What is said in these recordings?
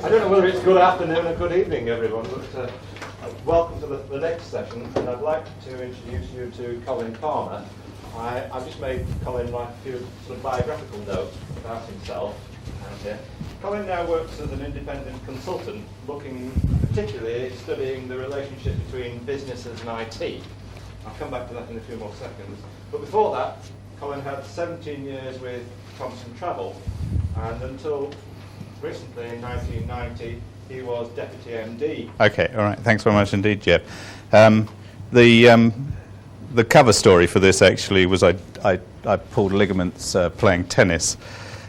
I don't know whether it's good afternoon or good evening, everyone, but welcome to the next session, and I'd like to introduce you to Colin Palmer. I've just made Colin write a few sort of biographical notes about himself out here. Colin now works as an independent consultant, looking particularly at studying the relationship between businesses and IT. I'll come back to that in a few more seconds. But before that, Colin had 17 years with Thomson Travel, and until recently, in 1990, he was Deputy MD. Okay, all right. Thanks very much indeed, Jeff. The cover story for this actually was I pulled ligaments playing tennis.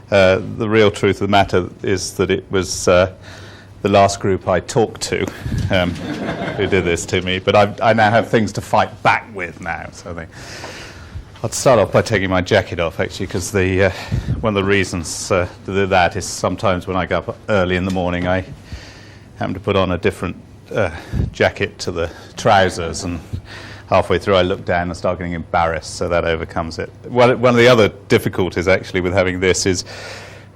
The real truth of the matter is that it was the last group I talked to who did this to me, but I now have things to fight back with now. So I think I'll start off by taking my jacket off, actually, because one of the reasons to do that is sometimes when I go up early in the morning, I happen to put on a different jacket to the trousers, and halfway through I look down and start getting embarrassed, so that overcomes it. One of the other difficulties, actually, with having this is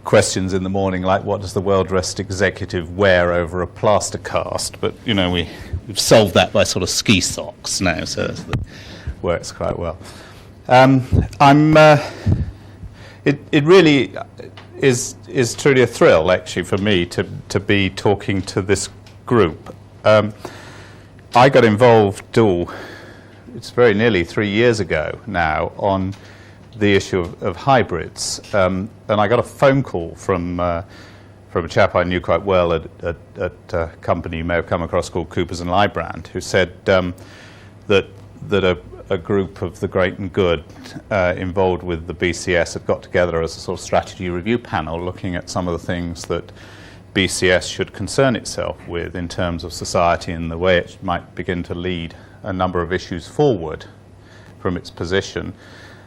questions in the morning like, what does the World Rest Executive wear over a plaster cast? But, you know, we've solved that by sort of ski socks now, so it works quite well. It really is truly a thrill, actually, for me to be talking to this group. I got involved, it's very nearly 3 years ago now, on the issue of hybrids, and I got a phone call from a chap I knew quite well at a company you may have come across called Coopers & Lybrand, who said that a group of the great and good involved with the BCS had got together as a sort of strategy review panel looking at some of the things that BCS should concern itself with in terms of society and the way it might begin to lead a number of issues forward from its position.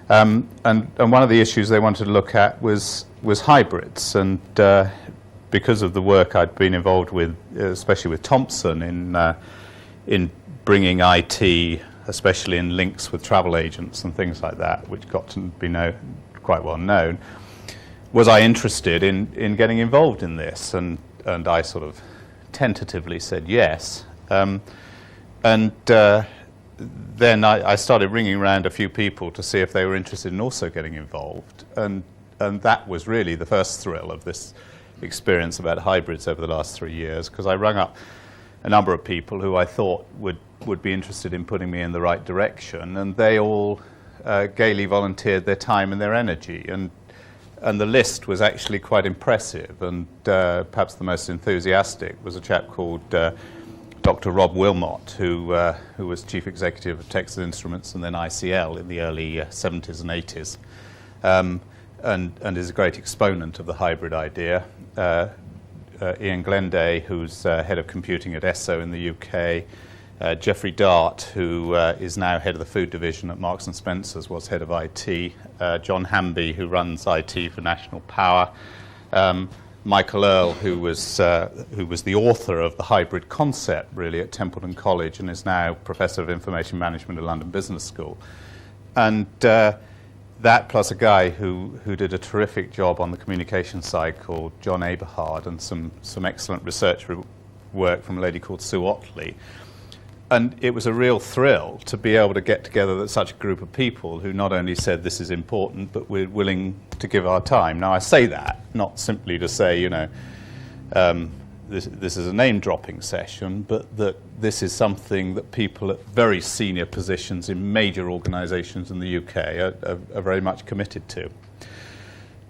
And one of the issues they wanted to look at was hybrids, and because of the work I'd been involved with, especially with Thomson, in bringing IT, especially in links with travel agents and things like that, which got to be quite well known, was I interested in getting involved in this? And I sort of tentatively said yes. Then I started ringing around a few people to see if they were interested in also getting involved. And that was really the first thrill of this experience about hybrids over the last 3 years, because I rung up a number of people who I thought would be interested in putting me in the right direction, and they all gaily volunteered their time and their energy, and the list was actually quite impressive, and perhaps the most enthusiastic was a chap called Dr. Rob Wilmot, who was Chief Executive of Texas Instruments and then ICL in the early 70s and 80s, and is a great exponent of the hybrid idea. Ian Glenday, who's head of computing at ESSO in the UK, Jeffrey Dart, who is now head of the food division at Marks and Spencer's, was head of IT, John Hamby, who runs IT for National Power, Michael Earle, who was the author of the hybrid concept, really, at Templeton College, and is now Professor of Information Management at London Business School. And that plus a guy who did a terrific job on the communication side called John Aberhard, and some excellent research work from a lady called Sue Otley. And it was a real thrill to be able to get together with such a group of people who not only said this is important, but we're willing to give our time. Now, I say that not simply to say, you know, this is a name-dropping session, but that this is something that people at very senior positions in major organisations in the UK are very much committed to.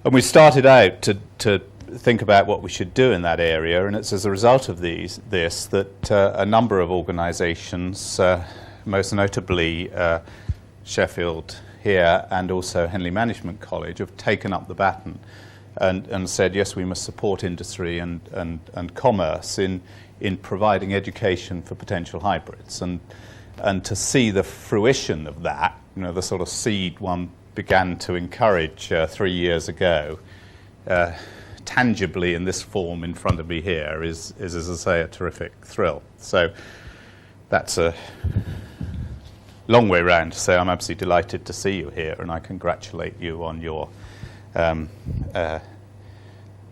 And we started out to think about what we should do in that area, and it's as a result of this that a number of organisations, most notably Sheffield here and also Henley Management College, have taken up the baton and said, yes, we must support industry and commerce in providing education for potential hybrids. And to see the fruition of that, you know, the sort of seed one began to encourage 3 years ago, tangibly in this form in front of me here is, as I say, a terrific thrill. So that's a long way round to say I'm absolutely delighted to see you here, and I congratulate you on your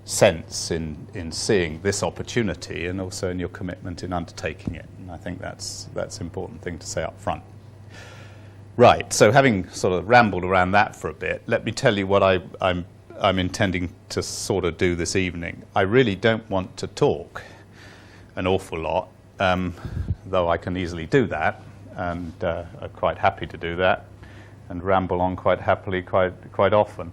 sense in seeing this opportunity and also in your commitment in undertaking it. And I think that's an important thing to say up front. Right, so having sort of rambled around that for a bit, let me tell you what I'm intending to sort of do this evening. I really don't want to talk an awful lot, though I can easily do that, and I'm quite happy to do that, and ramble on quite happily quite often.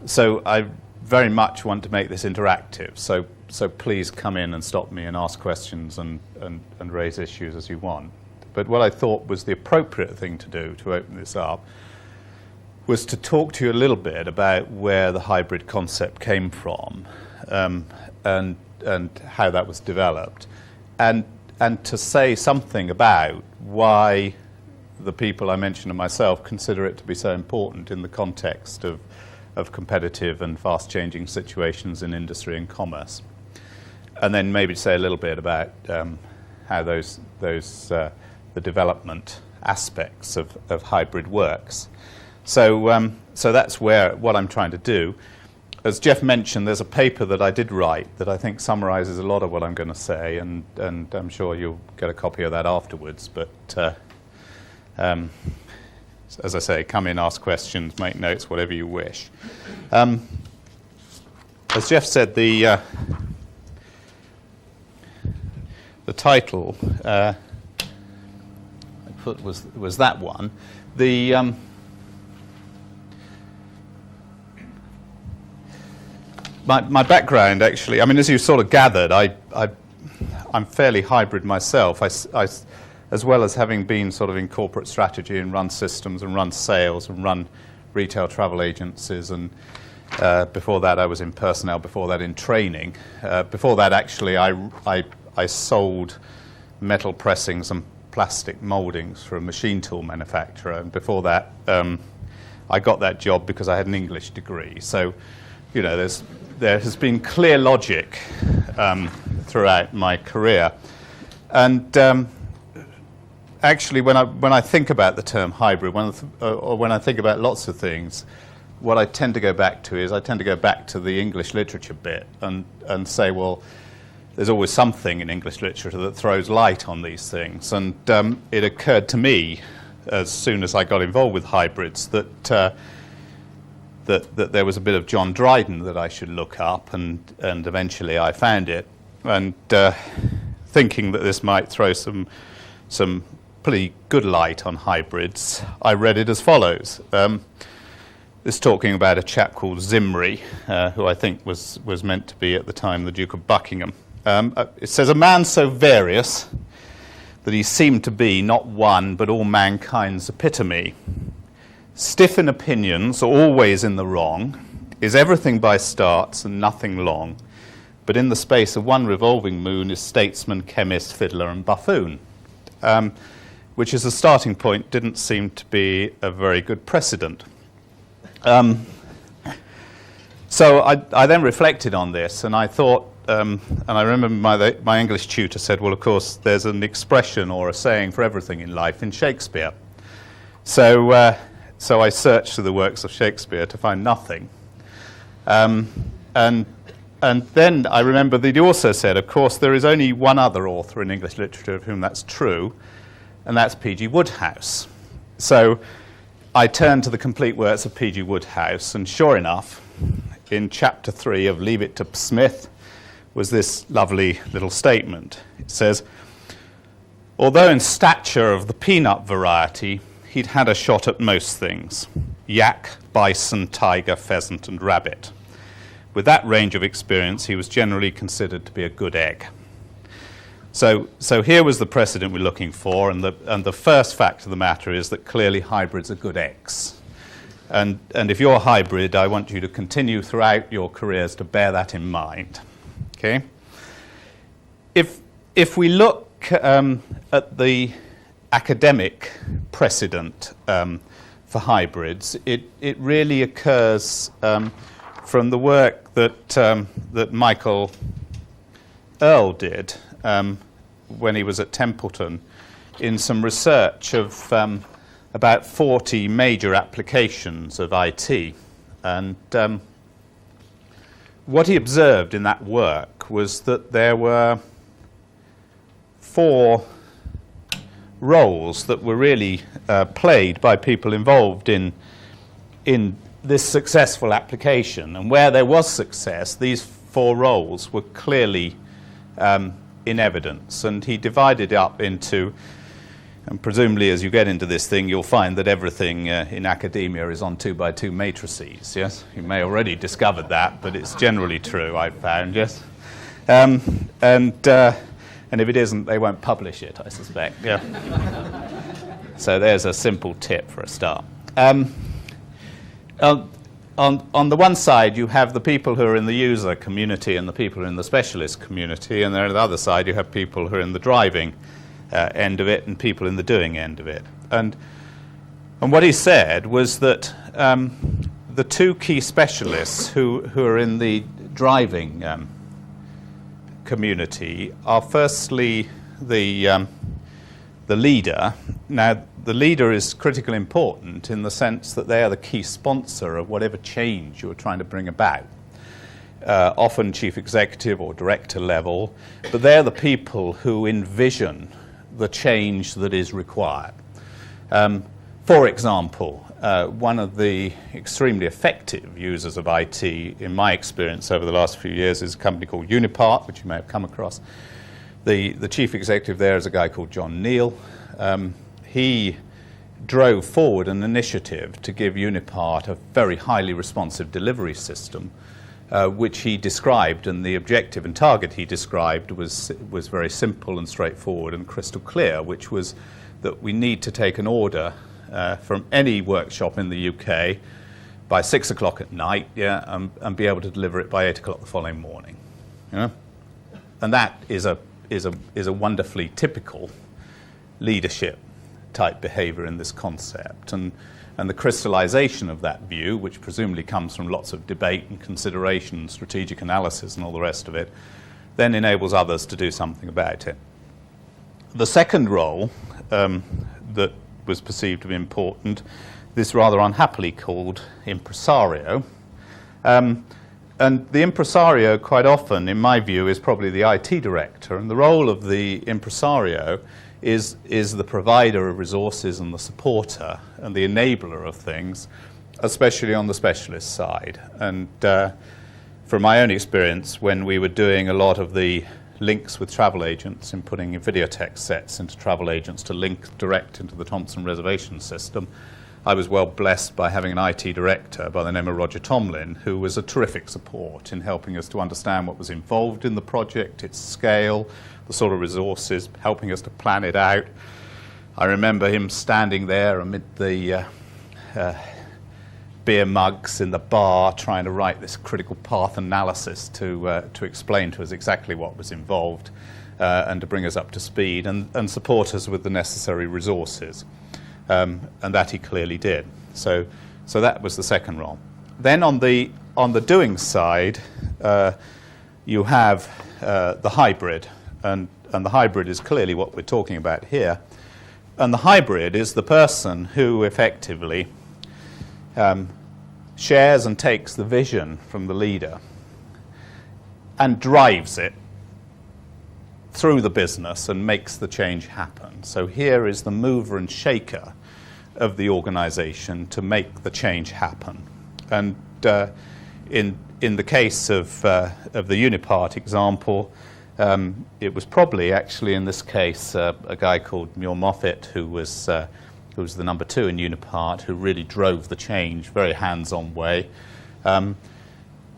So I very much want to make this interactive, so please come in and stop me and ask questions and raise issues as you want. But what I thought was the appropriate thing to do to open this up was to talk to you a little bit about where the hybrid concept came from, and how that was developed, and to say something about why the people I mentioned and myself consider it to be so important in the context of competitive and fast-changing situations in industry and commerce. And then maybe say a little bit about how the development aspects of hybrid works. So that's what I'm trying to do. As Jeff mentioned, there's a paper that I did write that I think summarizes a lot of what I'm going to say, and I'm sure you'll get a copy of that afterwards. But as I say, come in, ask questions, make notes, whatever you wish. As Jeff said, the title was that one. My background, actually, I mean, as you sort of gathered, I'm fairly hybrid myself. As well as having been sort of in corporate strategy and run systems and run sales and run retail travel agencies, and before that I was in personnel, before that in training. Before that, actually, I sold metal pressings and plastic mouldings for a machine tool manufacturer, and before that I got that job because I had an English degree. So, you know, there has been clear logic throughout my career. And actually, when I think about the term hybrid, or when I think about lots of things, what I tend to go back to is I tend to go back to the English literature bit and say, well, there's always something in English literature that throws light on these things. And it occurred to me, as soon as I got involved with hybrids, that there was a bit of John Dryden that I should look up, and eventually I found it. And thinking that this might throw some pretty good light on hybrids, I read it as follows. It's talking about a chap called Zimri, who I think was meant to be at the time the Duke of Buckingham. It says, a man so various that he seemed to be not one but all mankind's epitome, stiff in opinions, always in the wrong, is everything by starts and nothing long, but in the space of one revolving moon is statesman, chemist, fiddler and buffoon. Which as a starting point didn't seem to be a very good precedent. So I then reflected on this, and I thought, and I remember my English tutor said, well, of course, there's an expression or a saying for everything in life in Shakespeare. So I searched through the works of Shakespeare to find nothing. And then I remember that he also said, of course, there is only one other author in English literature of whom that's true, and that's P.G. Wodehouse. So I turned to the complete works of P.G. Wodehouse, and sure enough, in chapter 3 of Leave It to Smith was this lovely little statement. It says, although in stature of the peanut variety, he'd had a shot at most things: yak, bison, tiger, pheasant, and rabbit. With that range of experience, he was generally considered to be a good egg. So here was the precedent we're looking for, and the first fact of the matter is that clearly hybrids are good eggs. And if you're a hybrid, I want you to continue throughout your careers to bear that in mind. Okay? If we look at the academic precedent for hybrids, it really occurs from the work that Michael Earle did when he was at Templeton in some research of about 40 major applications of IT. And what he observed in that work was that there were 4 roles that were really played by people involved in this successful application. And where there was success, these 4 roles were clearly in evidence. And he divided it up into, and presumably as you get into this thing, you'll find that everything in academia is on 2x2 matrices, yes? You may already discovered that, but it's generally true, I've found, yes? And if it isn't, they won't publish it, I suspect, yeah. So there's a simple tip for a start. On the one side, you have the people who are in the user community and the people who are in the specialist community, and then on the other side, you have people who are in the driving end of it and people in the doing end of it. And what he said was that the 2 key specialists who are in the driving community are firstly the leader. Now, the leader is critically important in the sense that they are the key sponsor of whatever change you're trying to bring about. Often chief executive or director level, but they're the people who envision the change that is required. For example, one of the extremely effective users of IT, in my experience over the last few years, is a company called Unipart, which you may have come across. The chief executive there is a guy called John Neal. He drove forward an initiative to give Unipart a very highly responsive delivery system, which he described, and the objective and target he described was very simple and straightforward and crystal clear, which was that we need to take an order from any workshop in the UK by 6 o'clock at night, yeah, and be able to deliver it by 8 o'clock the following morning. Yeah? And that is a wonderfully typical leadership type behavior in this concept. And the crystallization of that view, which presumably comes from lots of debate and consideration, strategic analysis and all the rest of it, then enables others to do something about it. The second role that was perceived to be important, this rather unhappily called impresario. And the impresario quite often, in my view, is probably the IT director, and the role of the impresario is the provider of resources and the supporter and the enabler of things, especially on the specialist side. And from my own experience, when we were doing a lot of the links with travel agents and putting videotex sets into travel agents to link direct into the Thompson reservation system, I was well blessed by having an IT director by the name of Roger Tomlin, who was a terrific support in helping us to understand what was involved in the project, its scale, the sort of resources, helping us to plan it out. I remember him standing there amid the beer mugs in the bar trying to write this critical path analysis to explain to us exactly what was involved and to bring us up to speed and support us with the necessary resources. And that he clearly did. So that was the second role. Then on the doing side, you have the hybrid, and the hybrid is clearly what we're talking about here. And the hybrid is the person who effectively shares and takes the vision from the leader and drives it through the business and makes the change happen. So here is the mover and shaker of the organization to make the change happen. And in the case of the Unipart example, it was probably actually in this case a guy called Muir Moffat, who was the number 2 in Unipart, who really drove the change, very hands-on way.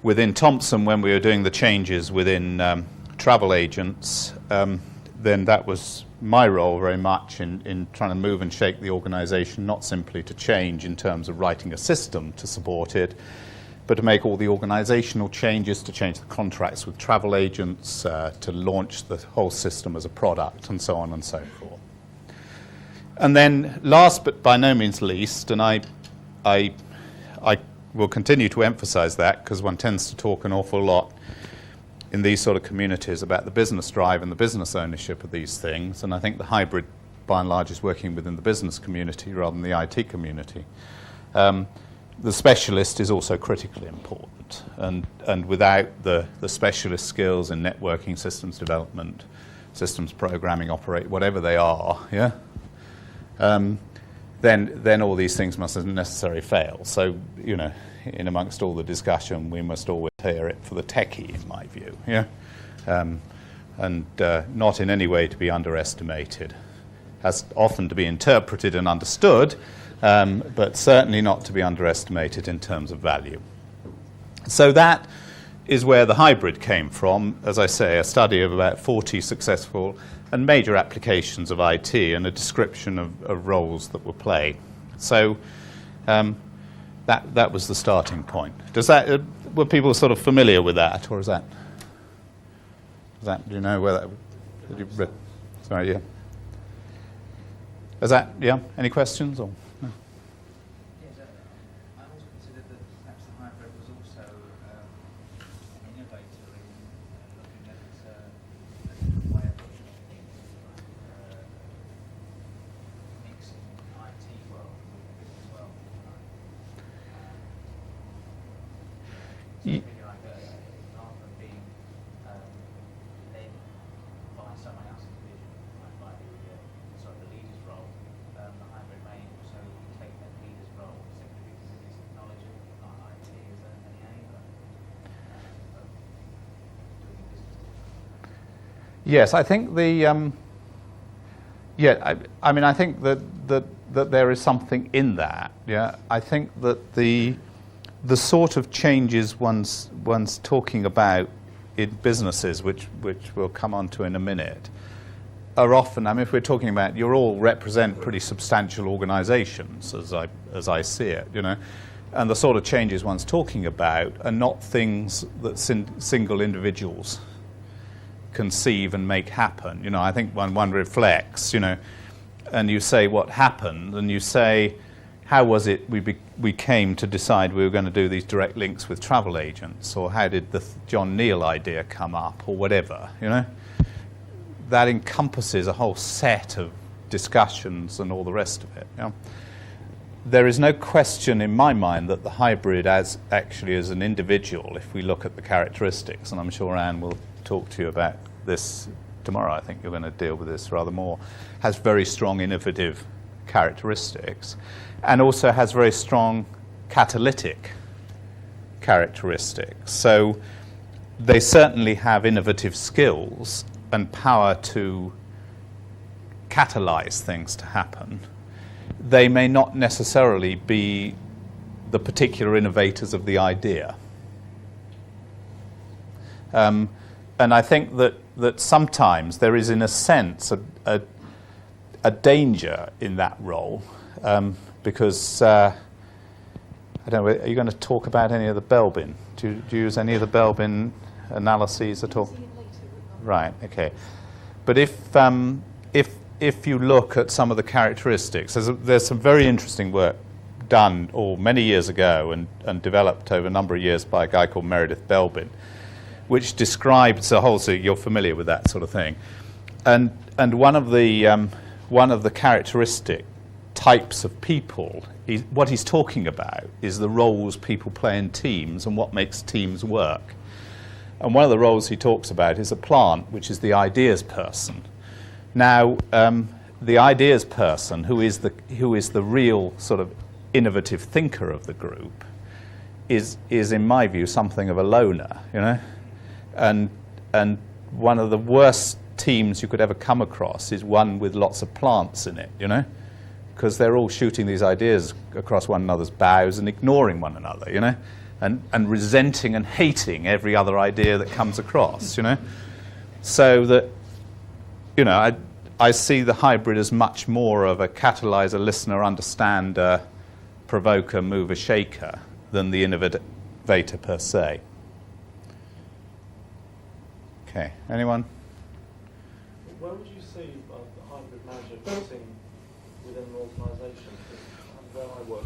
Within Thompson, when we were doing the changes within travel agents, then that was my role very much in trying to move and shake the organization, not simply to change in terms of writing a system to support it, but to make all the organizational changes, to change the contracts with travel agents, to launch the whole system as a product, and so on and so forth. And then last but by no means least, and I will continue to emphasize that because one tends to talk an awful lot in these sort of communities about the business drive and the business ownership of these things, and I think the hybrid by and large is working within the business community rather than the IT community. The specialist is also critically important, and without the specialist skills in networking, systems development, systems programming, whatever they are, yeah, then all these things must necessarily fail. So, you know, in amongst all the discussion, we must always hear it for the techie, in my view, yeah, and not in any way to be underestimated. Has often to be interpreted and understood, but certainly not to be underestimated in terms of value. So that is where the hybrid came from, as I say, a study of about 40 successful and major applications of IT and a description of roles that were played. So that was the starting point. Does that, were people sort of familiar with that, or is that, do you know where that, did you, sorry, yeah. Is that, yeah, any questions? Or? No? Yes, I always considered that perhaps the hybrid was also an innovator in looking at a different way of looking at things, like mixing IT world with the business world. Really like rather than being led by someone else's vision, like by the leader's role, the hybrid may also take that leader's role simply because of his knowledge of IT as an enabler of doing business. Yes, I think the I mean, I think that there is something in that. Yeah, I think that the sort of changes one's talking about in businesses, which we'll come on to in a minute, are often, I mean, if we're talking about, you all represent pretty substantial organizations, as I see it, you know, and the sort of changes one's talking about are not things that single individuals conceive and make happen. You know, I think when one reflects, you know, and you say what happened, and you say, how was it we came to decide we were going to do these direct links with travel agents, or how did the John Neal idea come up, or whatever, you know? That encompasses a whole set of discussions and all the rest of it. You know? There is no question in my mind that the hybrid, actually as an individual, if we look at the characteristics, and I'm sure Anne will talk to you about this tomorrow, I think you're going to deal with this rather more, has very strong innovative characteristics, and also has very strong catalytic characteristics. So they certainly have innovative skills and power to catalyze things to happen. They may not necessarily be the particular innovators of the idea. And I think that sometimes there is, in a sense, a danger in that role, because I don't know, are you going to talk about any of the Belbin? Do you use any of the Belbin analyses at all? Right, okay. But if you look at some of the characteristics, there's some very interesting work done many years ago and developed over a number of years by a guy called Meredith Belbin, which describes the whole, so you're familiar with that sort of thing. And one of the characteristic types of people, what he's talking about is the roles people play in teams and what makes teams work. And one of the roles he talks about is a plant, which is the ideas person. Now, the ideas person, who is the real sort of innovative thinker of the group, is in my view something of a loner, you know, and one of the worst teams you could ever come across is one with lots of plants in it, you know, because they're all shooting these ideas across one another's bows and ignoring one another, you know, and resenting and hating every other idea that comes across, you know. So that, you know, I see the hybrid as much more of a catalyzer, listener, understander, provoker, mover, shaker than the innovator per se. Okay, anyone? Where would you see the hybrid manager fitting within an organisation? Where I work,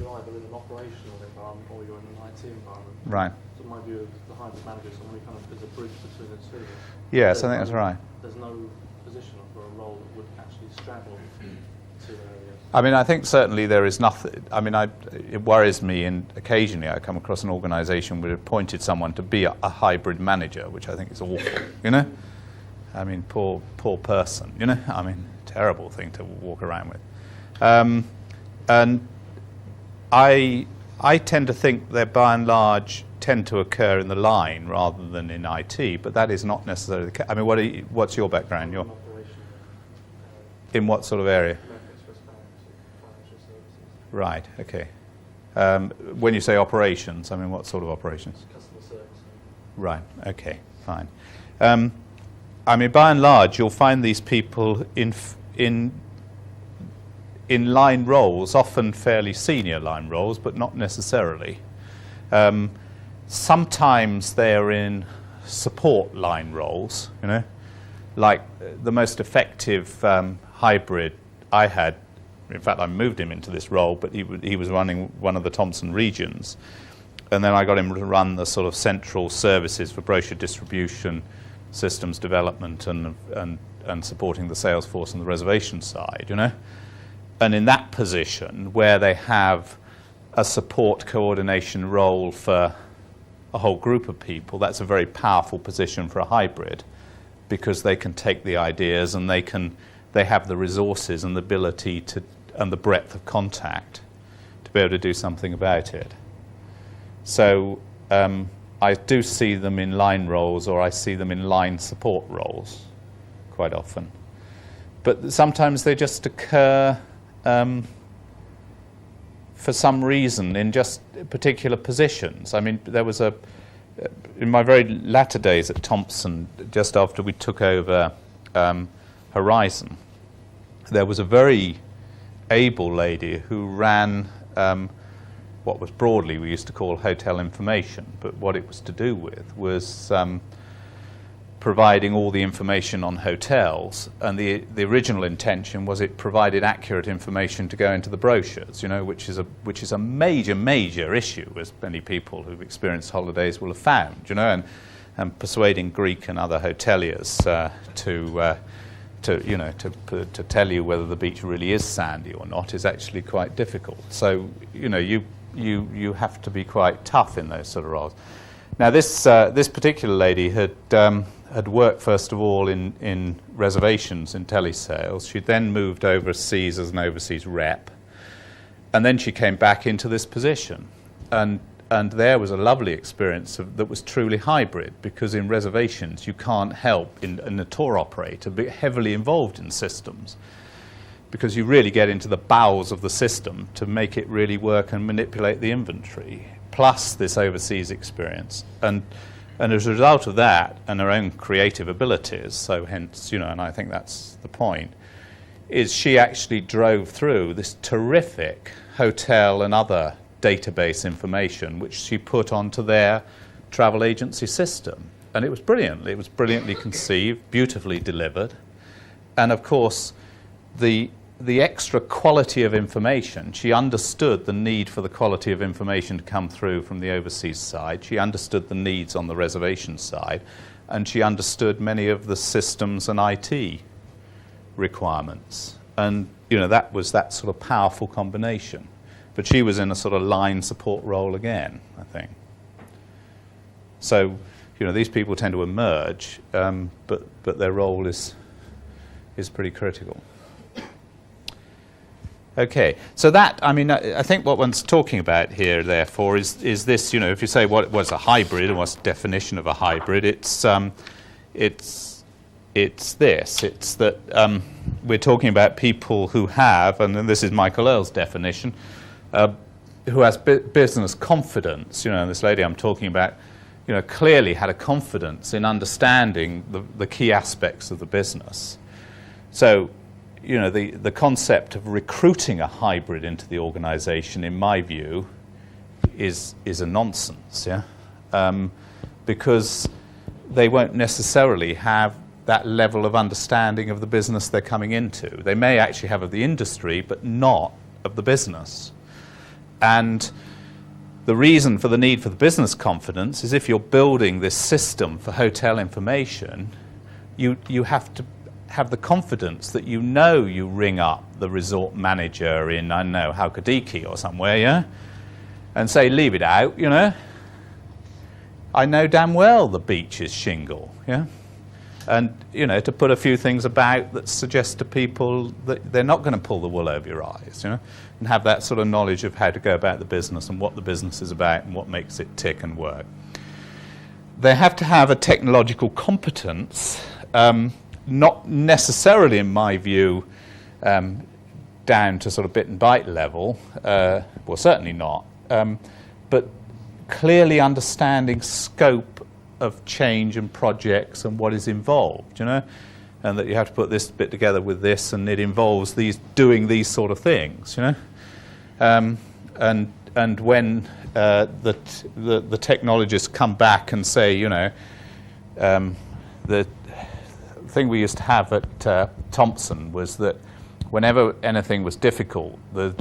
you're either in an operational environment or you're in an IT environment. Right. So my view of the hybrid manager is someone who kind of is a bridge between the two. Yes, I think that's right. There's no position for a role that would actually straddle two areas? I mean, I think certainly there is nothing. I mean, it worries me, and occasionally I come across an organisation which appointed someone to be a hybrid manager, which I think is awful. You know, I mean, poor person. You know, I mean, terrible thing to walk around with. And I tend to think they, by and large, tend to occur in the line rather than in IT, but that is not necessarily the case. I mean, what's your background? You're in what sort of area? Financial services. Right, okay. When you say operations, I mean, what sort of operations? Customer service. Right, okay, fine. I mean, by and large, you'll find these people in line roles, often fairly senior line roles, but not necessarily. Sometimes they're in support line roles, you know, like the most effective hybrid I had. In fact, I moved him into this role, but he was running one of the Thompson regions, and then I got him to run the sort of central services for brochure distribution, systems development, and supporting the sales force on the reservation side, you know. And in that position, where they have a support coordination role for a whole group of people, that's a very powerful position for a hybrid, because they can take the ideas and they have the resources and the ability to, and the breadth of contact to be able to do something about it. So I do see them in line roles, or I see them in line support roles quite often. But sometimes they just occur for some reason in just particular positions. I mean, there was in my very latter days at Thompson, just after we took over Horizon, there was a very able lady who ran what was broadly we used to call hotel information, but what it was to do with was providing all the information on hotels, and the original intention was it provided accurate information to go into the brochures, you know, which is a major issue, as many people who've experienced holidays will have found, you know, and persuading Greek and other hoteliers to tell you whether the beach really is sandy or not is actually quite difficult. So, you know, you have to be quite tough in those sort of roles. Now, this particular lady had worked first of all in reservations in telesales. She then moved overseas as an overseas rep, and then she came back into this position. And there was a lovely experience that was truly hybrid, because in reservations you can't help in a tour operator be heavily involved in systems, because you really get into the bowels of the system to make it really work and manipulate the inventory, plus this overseas experience. And as a result of that and her own creative abilities, so hence, you know, and I think that's the point, is she actually drove through this terrific hotel and other database information which she put onto their travel agency system. And it was brilliant. It was brilliantly conceived, beautifully delivered. And of course, the extra quality of information, she understood the need for the quality of information to come through from the overseas side. She understood the needs on the reservation side, and she understood many of the systems and IT requirements. And, you know, that was that sort of powerful combination. But she was in a sort of line support role again, I think. So, you know, these people tend to emerge, but their role is pretty critical. Okay, so that, I mean, I think what one's talking about here, therefore, is this, you know, if you say what was a hybrid and what's the definition of a hybrid, it's this. It's that we're talking about people who have, and this is Michael Earle's definition, who has business confidence. You know, this lady I'm talking about, you know, clearly had a confidence in understanding the key aspects of the business. So, you know, the concept of recruiting a hybrid into the organisation, in my view, is a nonsense, yeah, because they won't necessarily have that level of understanding of the business they're coming into. They may actually have of the industry, but not of the business. And the reason for the need for the business confidence is if you're building this system for hotel information, you have to have the confidence that you ring up the resort manager in, I don't know, Halkidiki or somewhere, yeah, and say, leave it out, you know. I know damn well the beach is shingle, yeah. And, you know, to put a few things about that suggest to people that they're not going to pull the wool over your eyes, you know, and have that sort of knowledge of how to go about the business and what the business is about and what makes it tick and work. They have to have a technological competence, not necessarily, in my view, down to sort of bit and byte level, well, certainly not, but clearly understanding scope of change and projects and what is involved, you know, and that you have to put this bit together with this, and it involves doing these sort of things, you know, and when the technologists come back and say, you know, the thing we used to have at Thompson was that whenever anything was difficult, the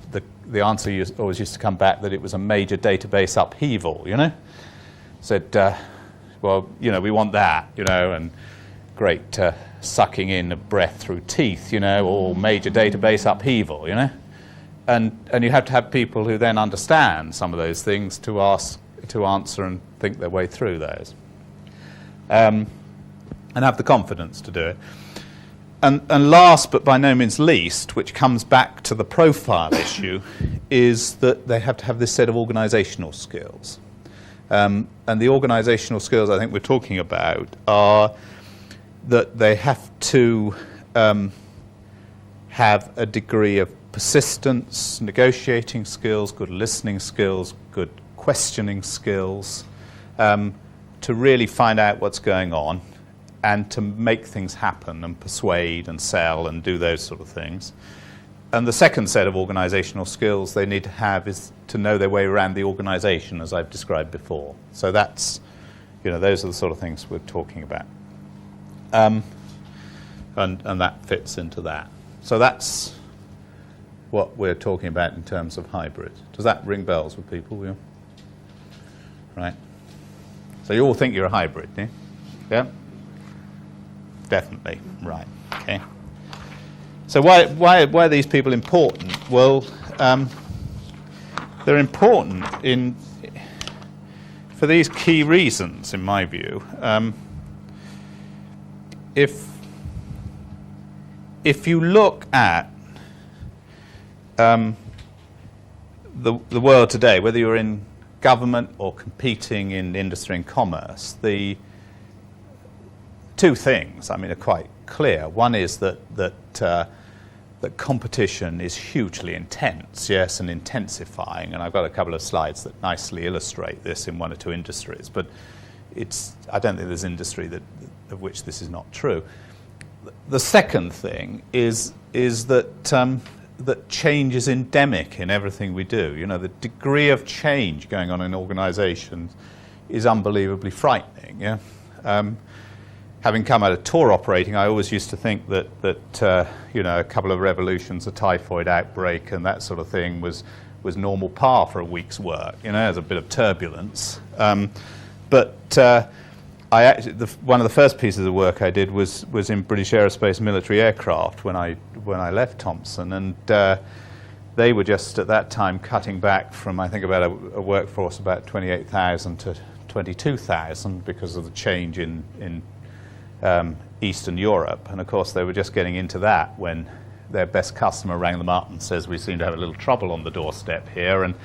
answer always used to come back that it was a major database upheaval, you know. Said, well, you know, we want that, you know, and great sucking in of breath through teeth, you know, or major database upheaval, you know. And you have to have people who then understand some of those things to answer and think their way through those. And have the confidence to do it. And last but by no means least, which comes back to the profile issue, is that they have to have this set of organisational skills. And the organisational skills I think we're talking about are that they have to have a degree of persistence, negotiating skills, good listening skills, good questioning skills, to really find out what's going on and to make things happen and persuade and sell and do those sort of things. And the second set of organisational skills they need to have is to know their way around the organisation, as I've described before. So that's, you know, those are the sort of things we're talking about. And that fits into that. So that's what we're talking about in terms of hybrid. Does that ring bells with people? Yeah? Right. So you all think you're a hybrid, yeah? Yeah? Definitely. Right. Okay. So why are these people important? Well, they're important for these key reasons, in my view. If you look at the world today, whether you're in government or competing in industry and commerce, the two things, I mean, are quite clear. One is that competition is hugely intense, yes, and intensifying. And I've got a couple of slides that nicely illustrate this in one or two industries. But I don't think there's industry of which this is not true. The second thing is that change is endemic in everything we do. You know, the degree of change going on in organisations is unbelievably frightening. Yeah. Having come out of tour operating, I always used to think that you know, a couple of revolutions, a typhoid outbreak, and that sort of thing was normal par for a week's work. You know, there's a bit of turbulence. But one of the first pieces of work I did was in British Aerospace military aircraft when I left Thompson, and they were just at that time cutting back from, I think, about a workforce about 28,000 to 22,000 because of the change in Eastern Europe. And of course they were just getting into that when their best customer rang them up and says, we seem to have a little trouble on the doorstep here, and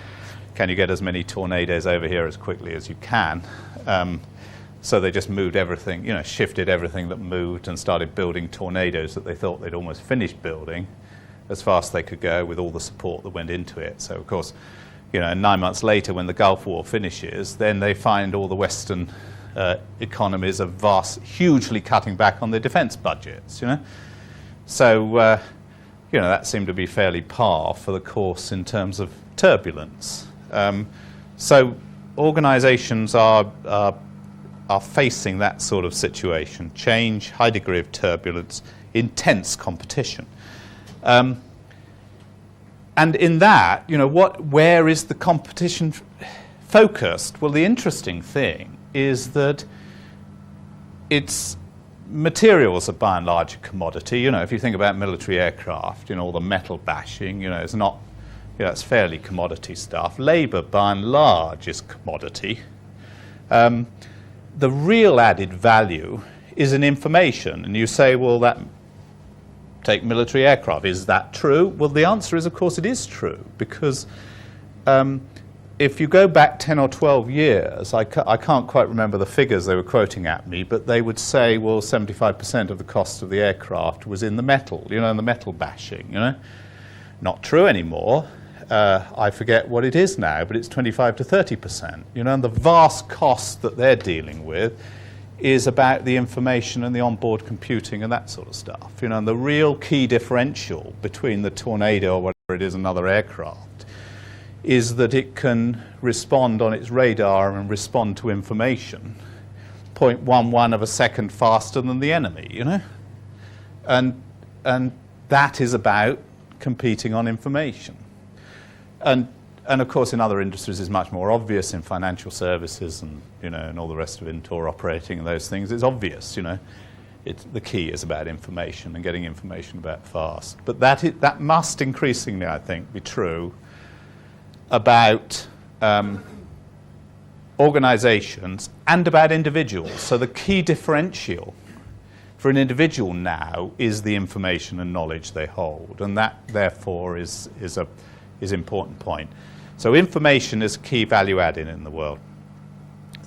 can you get as many tornadoes over here as quickly as you can? So they just moved everything, you know, shifted everything that moved and started building tornadoes that they thought they'd almost finished building as fast as they could go with all the support that went into it. So of course, you know, 9 months later when the Gulf War finishes, then they find all the Western economies are hugely cutting back on their defence budgets, you know. So, you know, that seemed to be fairly par for the course in terms of turbulence. So organisations are facing that sort of situation: change, high degree of turbulence, intense competition. And in that, you know, where is the competition focused? Well, the interesting thing is that it's materials are by and large a commodity. You know, if you think about military aircraft, you know, all the metal bashing, you know, it's not, you know, it's fairly commodity stuff. Labour, by and large, is commodity. The real added value is in information. And you say, well, take military aircraft. Is that true? Well, the answer is, of course, it is true. Because if you go back 10 or 12 years, I can't quite remember the figures they were quoting at me, but they would say, well, 75% of the cost of the aircraft was in the metal, you know, in the metal bashing, you know. Not true anymore. I forget what it is now, but it's 25 to 30%. You know, and the vast cost that they're dealing with is about the information and the onboard computing and that sort of stuff. You know, and the real key differential between the Tornado or whatever it is, another aircraft, is that it can respond on its radar and respond to information 0.11 of a second faster than the enemy, you know? And that is about competing on information. And of course in other industries it's much more obvious, in financial services and, you know, and all the rest of it, in tour operating and those things. It's obvious, you know. The key is about information and getting information about fast. But that must increasingly, I think, be true about organizations and about individuals. So the key differential for an individual now is the information and knowledge they hold, and that therefore is an important point. So information is a key value add in the world.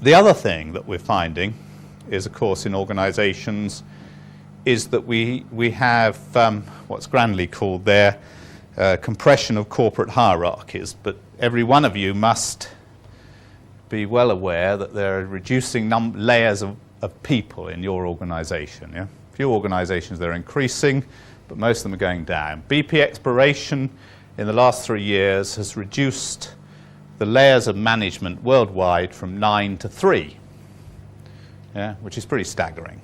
The other thing that we're finding is, of course, in organizations is that we have what's grandly called there compression of corporate hierarchies, but every one of you must be well aware that there are reducing layers of people in your organization. Yeah? Few organizations, they're increasing, but most of them are going down. BP exploration in the last 3 years has reduced the layers of management worldwide from 9 to 3, yeah? Which is pretty staggering.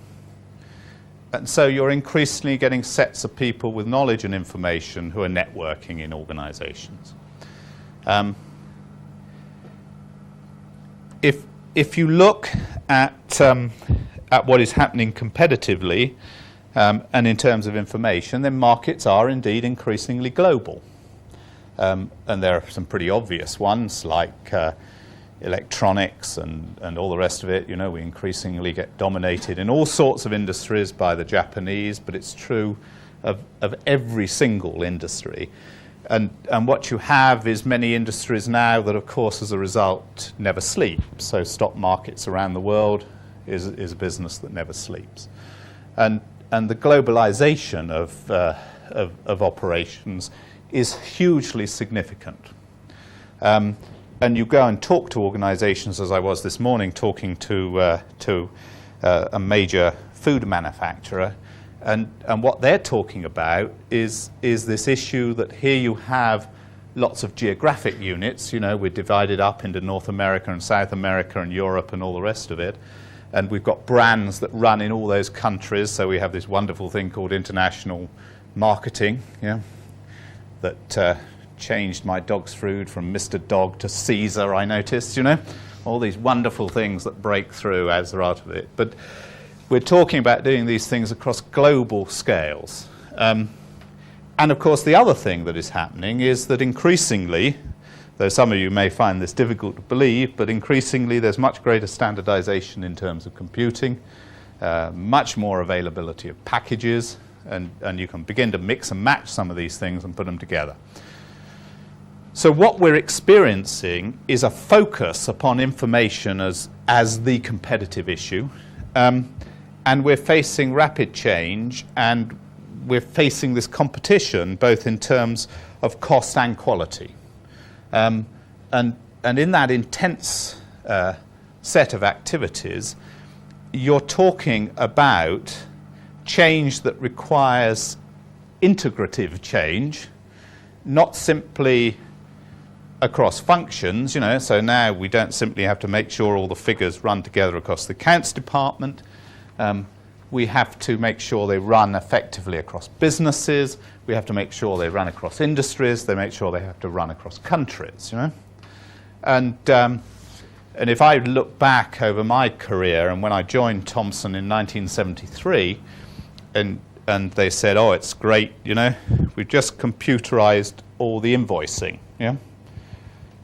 And so you're increasingly getting sets of people with knowledge and information who are networking in organizations. If you look at what is happening competitively and in terms of information, then markets are indeed increasingly global. And there are some pretty obvious ones like electronics and all the rest of it. You know, we increasingly get dominated in all sorts of industries by the Japanese, but it's true of every single industry. And what you have is many industries now that, of course, as a result, never sleep. So stock markets around the world is a business that never sleeps. And the globalization of operations is hugely significant. And you go and talk to organizations, as I was this morning, talking to a major food manufacturer, and what they're talking about is this issue that here you have lots of geographic units. You know, we're divided up into North America and South America and Europe and all the rest of it. And we've got brands that run in all those countries, so we have this wonderful thing called international marketing, yeah, that changed my dog's food from Mr. Dog to Caesar, I noticed, you know. All these wonderful things that break through as they're out of it. But we're talking about doing these things across global scales. And of course, the other thing that is happening is that increasingly, though some of you may find this difficult to believe, but increasingly there's much greater standardization in terms of computing, much more availability of packages, and you can begin to mix and match some of these things and put them together. So what we're experiencing is a focus upon information as the competitive issue, and we're facing rapid change, and we're facing this competition both in terms of cost and quality. And in that intense set of activities, you're talking about change that requires integrative change, not simply across functions, you know, so now we don't simply have to make sure all the figures run together across the accounts department. We have to make sure they run effectively across businesses. We have to make sure they run across industries. They make sure they have to run across countries, you know. And And if I look back over my career, and when I joined Thomson in 1973, and they said, oh, it's great, you know, we've just computerized all the invoicing, yeah?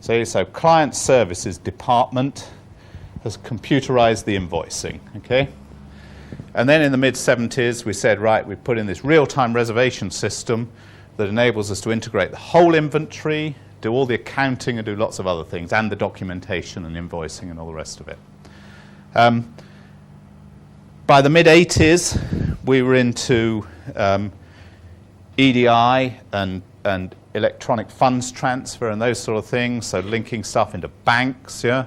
So client services department has computerized the invoicing, okay? And then in the mid-70s, we said, right, we put in this real-time reservation system that enables us to integrate the whole inventory, do all the accounting, and do lots of other things, and the documentation and invoicing and all the rest of it. By the mid-80s, we were into EDI and electronic funds transfer and those sort of things, so linking stuff into banks, yeah.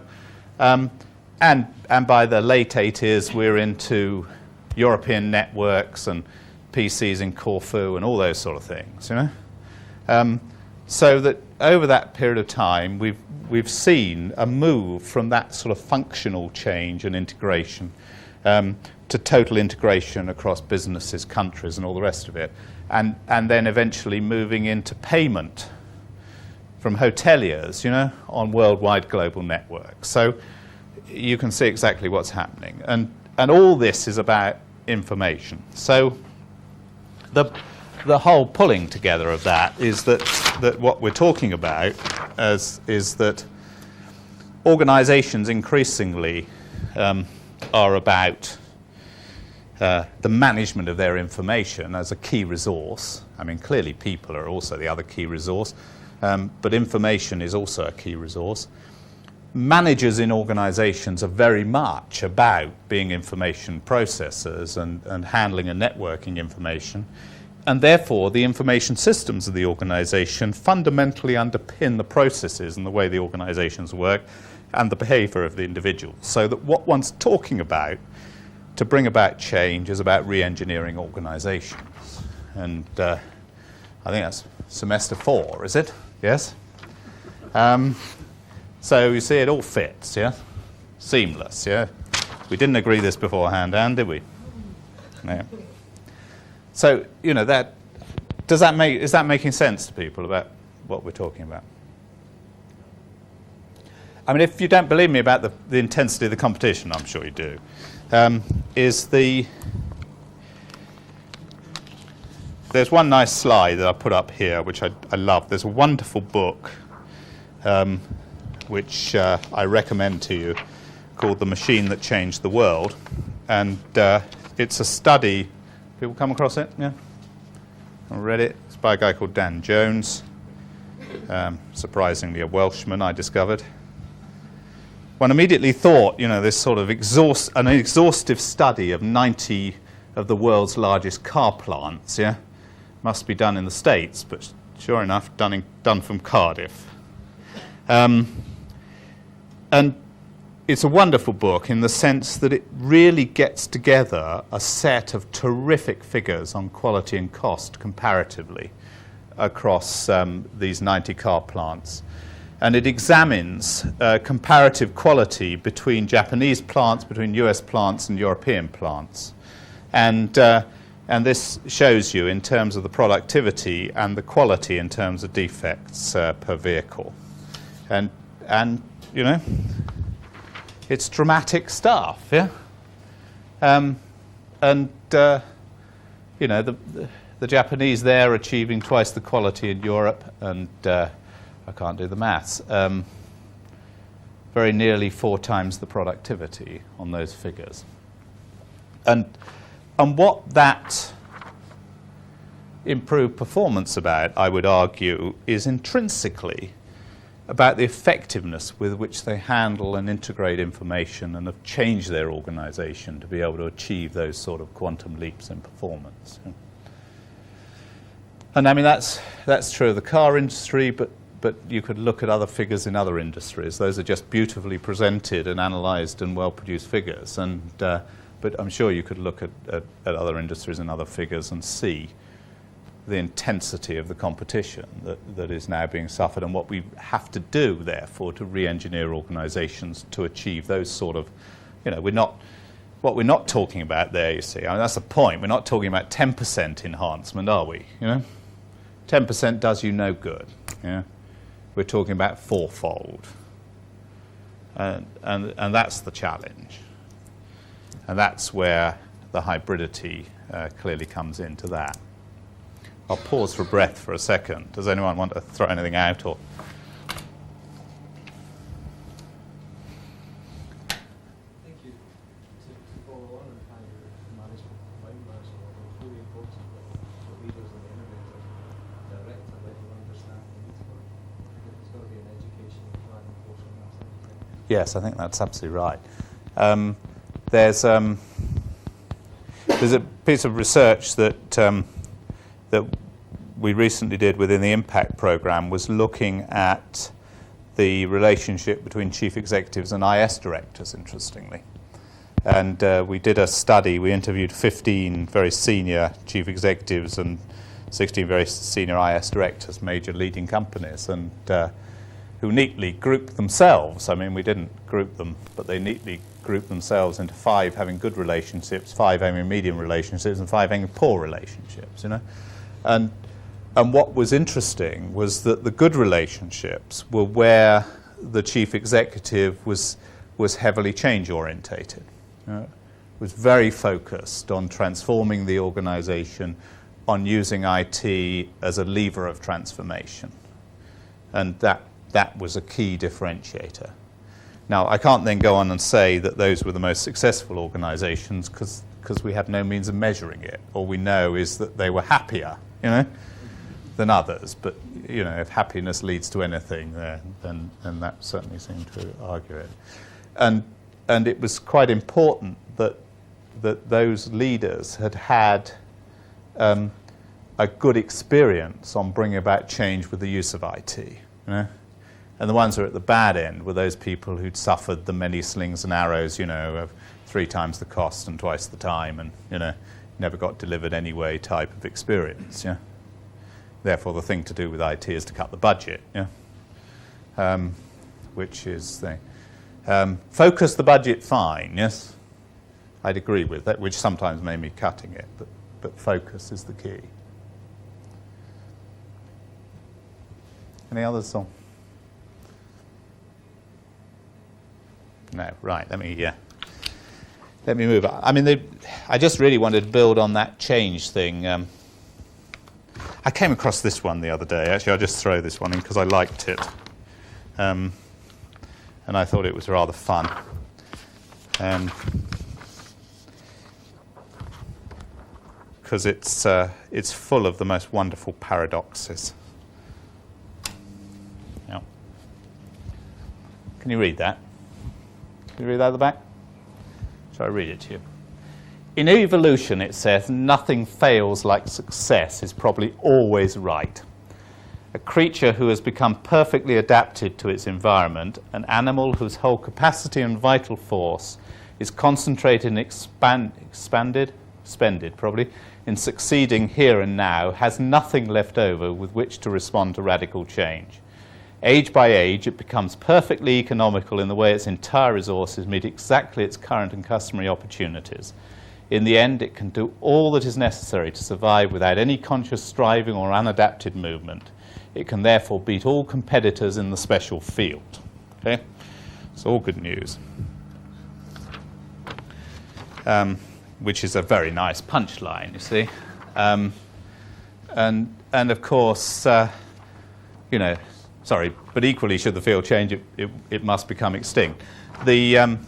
And by the late 80s, we were into European networks and PCs in Corfu and all those sort of things, you know. So that over that period of time, we've seen a move from that sort of functional change and integration to total integration across businesses, countries, and all the rest of it, and then eventually moving into payment from hoteliers, you know, on worldwide global networks. So you can see exactly what's happening, and all this is about information. So the whole pulling together of that is that what we're talking about is that organizations increasingly are about the management of their information as a key resource. I mean, clearly people are also the other key resource, but information is also a key resource. Managers in organizations are very much about being information processors and handling and networking information, and therefore the information systems of the organization fundamentally underpin the processes and the way the organizations work and the behavior of the individuals, so that what one's talking about to bring about change is about re-engineering organizations. And I think that's semester 4, is it? Yes? So you see it all fits, yeah? Seamless, yeah? We didn't agree this beforehand, Anne, did we? No. So, you know, is that making sense to people about what we're talking about? I mean, if you don't believe me about the intensity of the competition, I'm sure you do, there's one nice slide that I put up here, which I love. There's a wonderful book, which I recommend to you, called The Machine That Changed the World. And it's a study. People come across it? Yeah? I read it. It's by a guy called Dan Jones. Surprisingly, a Welshman, I discovered. One immediately thought, you know, this sort of an exhaustive study of 90 of the world's largest car plants, yeah, must be done in the States, but sure enough, done from Cardiff. And it's a wonderful book in the sense that it really gets together a set of terrific figures on quality and cost comparatively across these 90 car plants. And it examines comparative quality between Japanese plants, between US plants and European plants. And this shows you in terms of the productivity and the quality in terms of defects per vehicle. And you know, it's dramatic stuff, yeah? You know, the Japanese there are achieving twice the quality in Europe, and I can't do the maths, very nearly 4 times the productivity on those figures. And what that improved performance about, I would argue, is intrinsically about the effectiveness with which they handle and integrate information and have changed their organization to be able to achieve those sort of quantum leaps in performance. And I mean, that's true of the car industry, but you could look at other figures in other industries. Those are just beautifully presented and analyzed and well-produced figures. And but I'm sure you could look at other industries and other figures and see the intensity of the competition that is now being suffered, and what we have to do, therefore, to re-engineer organizations to achieve those sort of, you know, what we're not talking about there, you see. I mean, that's the point. We're not talking about 10% enhancement, are we? You know, 10% does you no good. Yeah, we're talking about 4-fold. And that's the challenge. And that's where the hybridity clearly comes into that. I'll pause for breath for a second. Does anyone want to throw anything out? Or I think to follow on and how your management line manager level is really important for leaders and the innovators, director level understand the needs for it. I think there's got to be an education driving force on that side. yes, I think that's absolutely right. There's a piece of research that we recently did within the Impact Programme was looking at the relationship between chief executives and IS directors, interestingly. And we did a study. We interviewed 15 very senior chief executives and 16 very senior IS directors, major leading companies, and who neatly grouped themselves. I mean, we didn't group them, but they neatly grouped themselves into 5 having good relationships, 5 having medium relationships, and 5 having poor relationships, you know. And what was interesting was that the good relationships were where the chief executive was heavily change orientated. Was very focused on transforming the organization, on using IT as a lever of transformation. And that was a key differentiator. Now, I can't then go on and say that those were the most successful organizations because we have no means of measuring it. All we know is that they were happier, you know, than others. But, you know, if happiness leads to anything, then that certainly seemed to argue it. And it was quite important that those leaders had a good experience on bringing about change with the use of IT, you know. And the ones who are at the bad end were those people who'd suffered the many slings and arrows, you know, of 3 times the cost and twice the time and, you know, never got delivered anyway type of experience, yeah. Therefore, the thing to do with IT is to cut the budget, yeah. Which is the... focus the budget fine, yes? I'd agree with that, which sometimes may mean cutting it, but focus is the key. Any others on? No, right, let me move on. I mean, I just really wanted to build on that change thing. I came across this one the other day. Actually, I'll just throw this one in because I liked it. And I thought it was rather fun. Because it's full of the most wonderful paradoxes. Yeah. Can you read that? Can you read that at the back? Shall I read it to you? In evolution, it says, nothing fails like success is probably always right. A creature who has become perfectly adapted to its environment, an animal whose whole capacity and vital force is concentrated and expended in succeeding here and now, has nothing left over with which to respond to radical change. Age by age, it becomes perfectly economical in the way its entire resources meet exactly its current and customary opportunities. In the end, it can do all that is necessary to survive without any conscious striving or unadapted movement. It can therefore beat all competitors in the special field. Okay? It's all good news. Which is a very nice punchline, you see. And of course, you know, sorry, but equally, should the field change, it must become extinct. The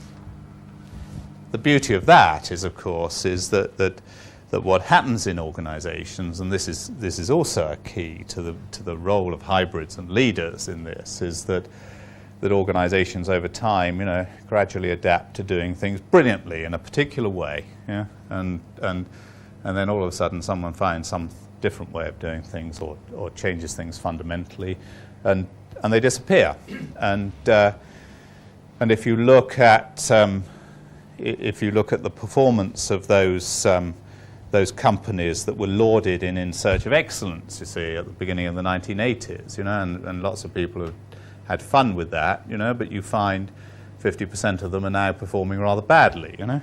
beauty of that is, of course, is that what happens in organisations, and this is also a key to the role of hybrids and leaders in this, is that organisations over time, you know, gradually adapt to doing things brilliantly in a particular way, yeah, and then all of a sudden someone finds some different way of doing things or changes things fundamentally, and they disappear. And if you look at the performance of those companies that were lauded in search of excellence, you see, at the beginning of the 1980s, you know, and lots of people have had fun with that, you know, but you find 50% of them are now performing rather badly, you know.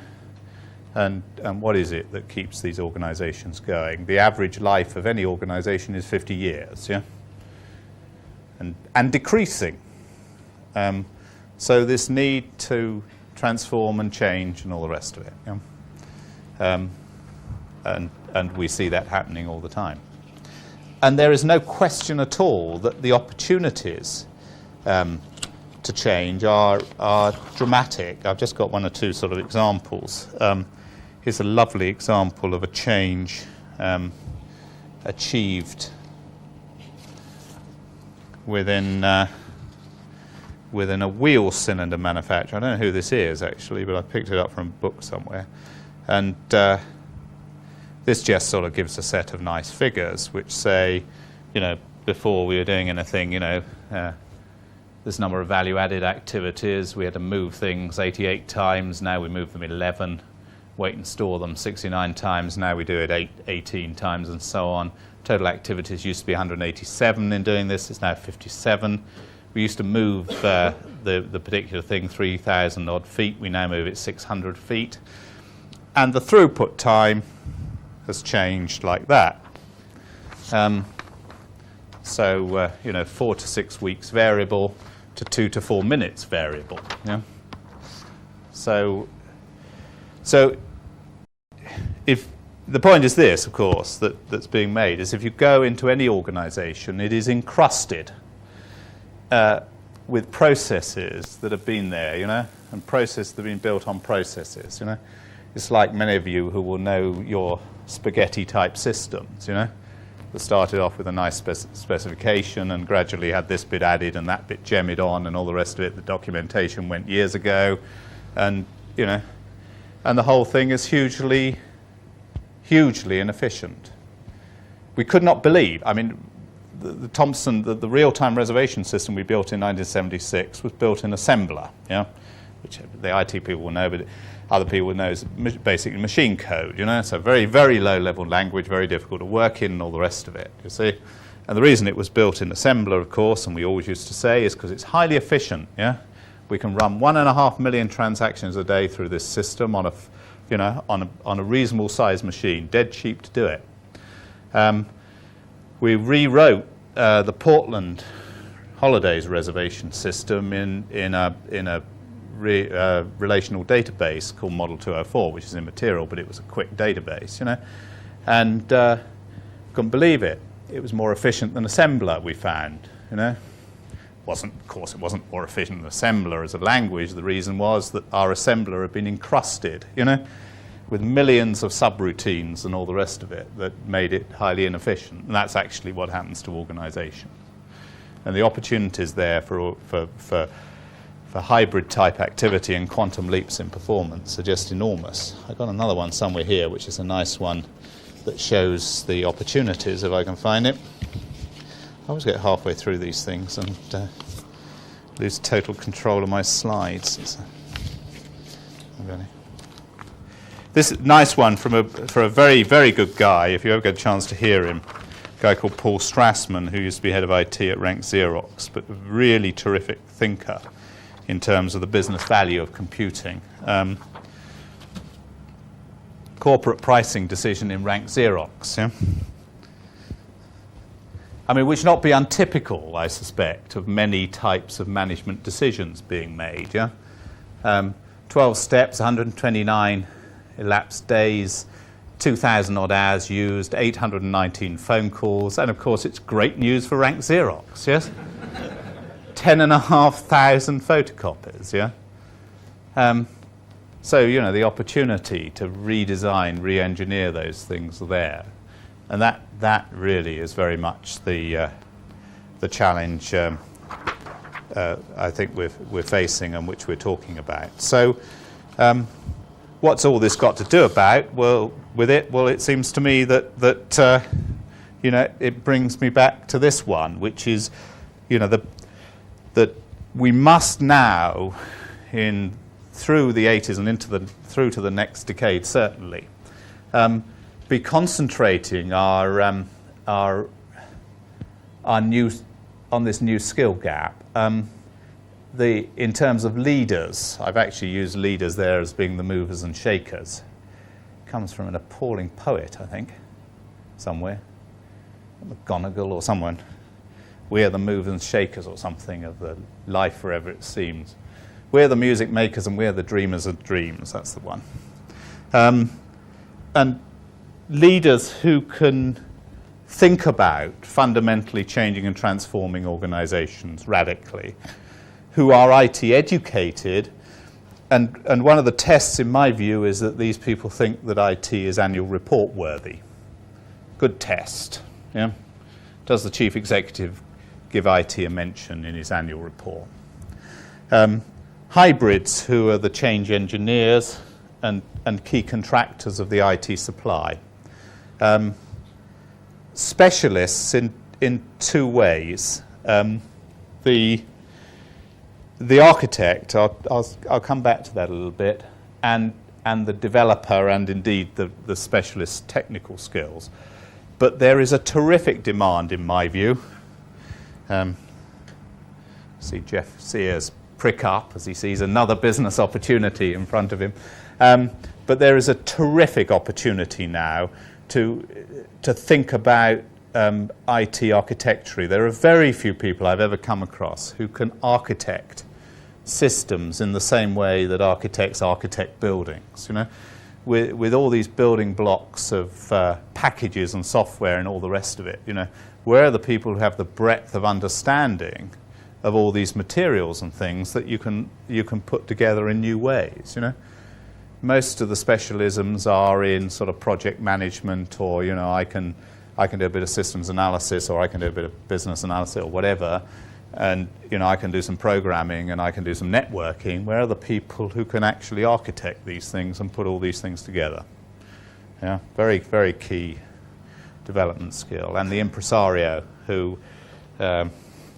And what is it that keeps these organizations going? The average life of any organization is 50 years, yeah? And decreasing. So this need to transform and change and all the rest of it. Yeah? And we see that happening all the time. And there is no question at all that the opportunities to change are dramatic. I've just got one or two sort of examples. Here's a lovely example of a change achieved within a wheel cylinder manufacturer. I don't know who this is actually, but I picked it up from a book somewhere. And this just sort of gives a set of nice figures which say, before we were doing anything, this number of value-added activities, we had to move things 88 times, now we move them 11, wait and store them 69 times, now we do it 18 times, and so on. Total activities used to be 187 in doing this, it's now 57. We used to move the particular thing 3,000 odd feet, we now move it 600 feet. And the throughput time has changed like that. 4 to 6 weeks variable to 2 to 4 minutes variable. Yeah. So if the point is this, of course, that's being made is if you go into any organisation, it is encrusted with processes that have been there, and processes that have been built on processes, It's like many of you who will know your spaghetti-type systems, that started off with a nice specification and gradually had this bit added and that bit gemmed on and all the rest of it. The documentation went years ago, and and the whole thing is hugely inefficient. We could not believe. I mean, the Thomson, the real-time reservation system we built in 1976 was built in assembler, which the IT people will know, but other people will know is basically machine code, so very, very low-level language, very difficult to work in and all the rest of it, you see. And the reason it was built in assembler, of course, and we always used to say, is because it's highly efficient, We can run 1.5 million transactions a day through this system on a reasonable size machine, dead cheap to do it. We rewrote the Portland holidays reservation system in a relational database called Model 204, which is immaterial, but it was a quick database, and couldn't believe it. It was more efficient than assembler, we found, Of course, it wasn't more efficient than assembler as a language. The reason was that our assembler had been encrusted, with millions of subroutines and all the rest of it that made it highly inefficient. And that's actually what happens to organizations. And the opportunities there for hybrid type activity and quantum leaps in performance are just enormous. I've got another one somewhere here, which is a nice one that shows the opportunities, if I can find it. I always get halfway through these things and lose total control of my slides. This is a nice one for a very, very good guy, if you ever get a chance to hear him, a guy called Paul Strassman, who used to be head of IT at Rank Xerox, but a really terrific thinker in terms of the business value of computing. Corporate pricing decision in Rank Xerox, which not be untypical, I suspect, of many types of management decisions being made, 12 steps, 129 elapsed days, 2,000 odd hours used, 819 phone calls, and of course it's great news for Rank Xerox, yes? 10,500 photocopies, so, the opportunity to redesign, re-engineer those things are there. And that really is very much the challenge I think we're facing and which we're talking about. So what's all this got to do with it? Well, it seems to me that it brings me back to this one, which is that we must now, through the 80s and through to the next decade certainly, be concentrating on this new skill gap. In terms of leaders, I've actually used leaders there as being the movers and shakers. It comes from an appalling poet, I think, somewhere, McGonagall or someone. We are the movers and shakers or something of the life forever it seems. We're the music makers and we're the dreamers of dreams. That's the one. And leaders who can think about fundamentally changing and transforming organizations radically, who are IT educated. And one of the tests, in my view, is that these people think that IT is annual report worthy. Good test. Yeah? Does the chief executive give IT a mention in his annual report? Hybrids, who are the change engineers and key contractors of the IT supply. Specialists in two ways. The architect, I'll come back to that a little bit, and the developer, and indeed the specialist technical skills. But there is a terrific demand, in my view. See Jeff Sears prick up as he sees another business opportunity in front of him. But there is a terrific opportunity now to think about IT architecture. There are very few people I've ever come across who can architect systems in the same way that architects architect buildings. You know, with all these building blocks of packages and software and all the rest of it. You know, where are the people who have the breadth of understanding of all these materials and things that you can put together in new ways? You know, most of the specialisms are in sort of project management, or you know, I can do a bit of systems analysis, or I can do a bit of business analysis, or whatever. And you know, I can do some programming and I can do some networking. Where are the people who can actually architect these things and put all these things together? Yeah, very, very key development skill. And the impresario, who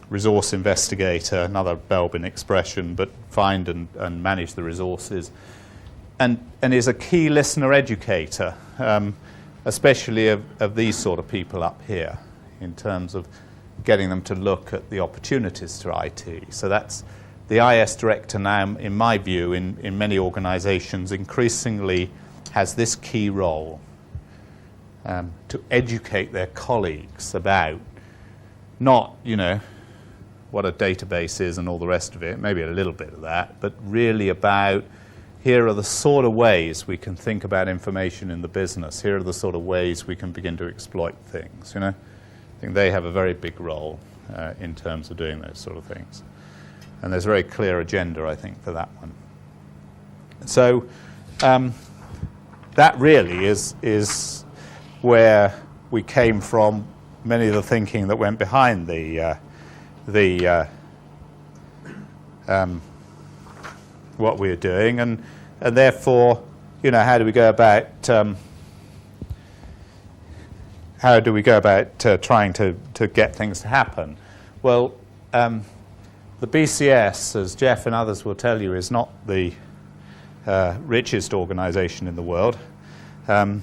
resource investigator, another Belbin expression, but find and manage the resources, and is a key listener educator, especially of these sort of people up here, in terms of getting them to look at the opportunities to IT. So that's the IS director now, in my view, in many organizations, increasingly has this key role to educate their colleagues about not, you know, what a database is and all the rest of it, maybe a little bit of that, but really about here are the sort of ways we can think about information in the business. Here are the sort of ways we can begin to exploit things, you know. I think they have a very big role in terms of doing those sort of things. And there's a very clear agenda, I think, for that one. So that really is where we came from, many of the thinking that went behind what we're doing, and therefore, you know, how do we go about trying to get things to happen? Well, the BCS, as Jeff and others will tell you, is not the richest organisation in the world, and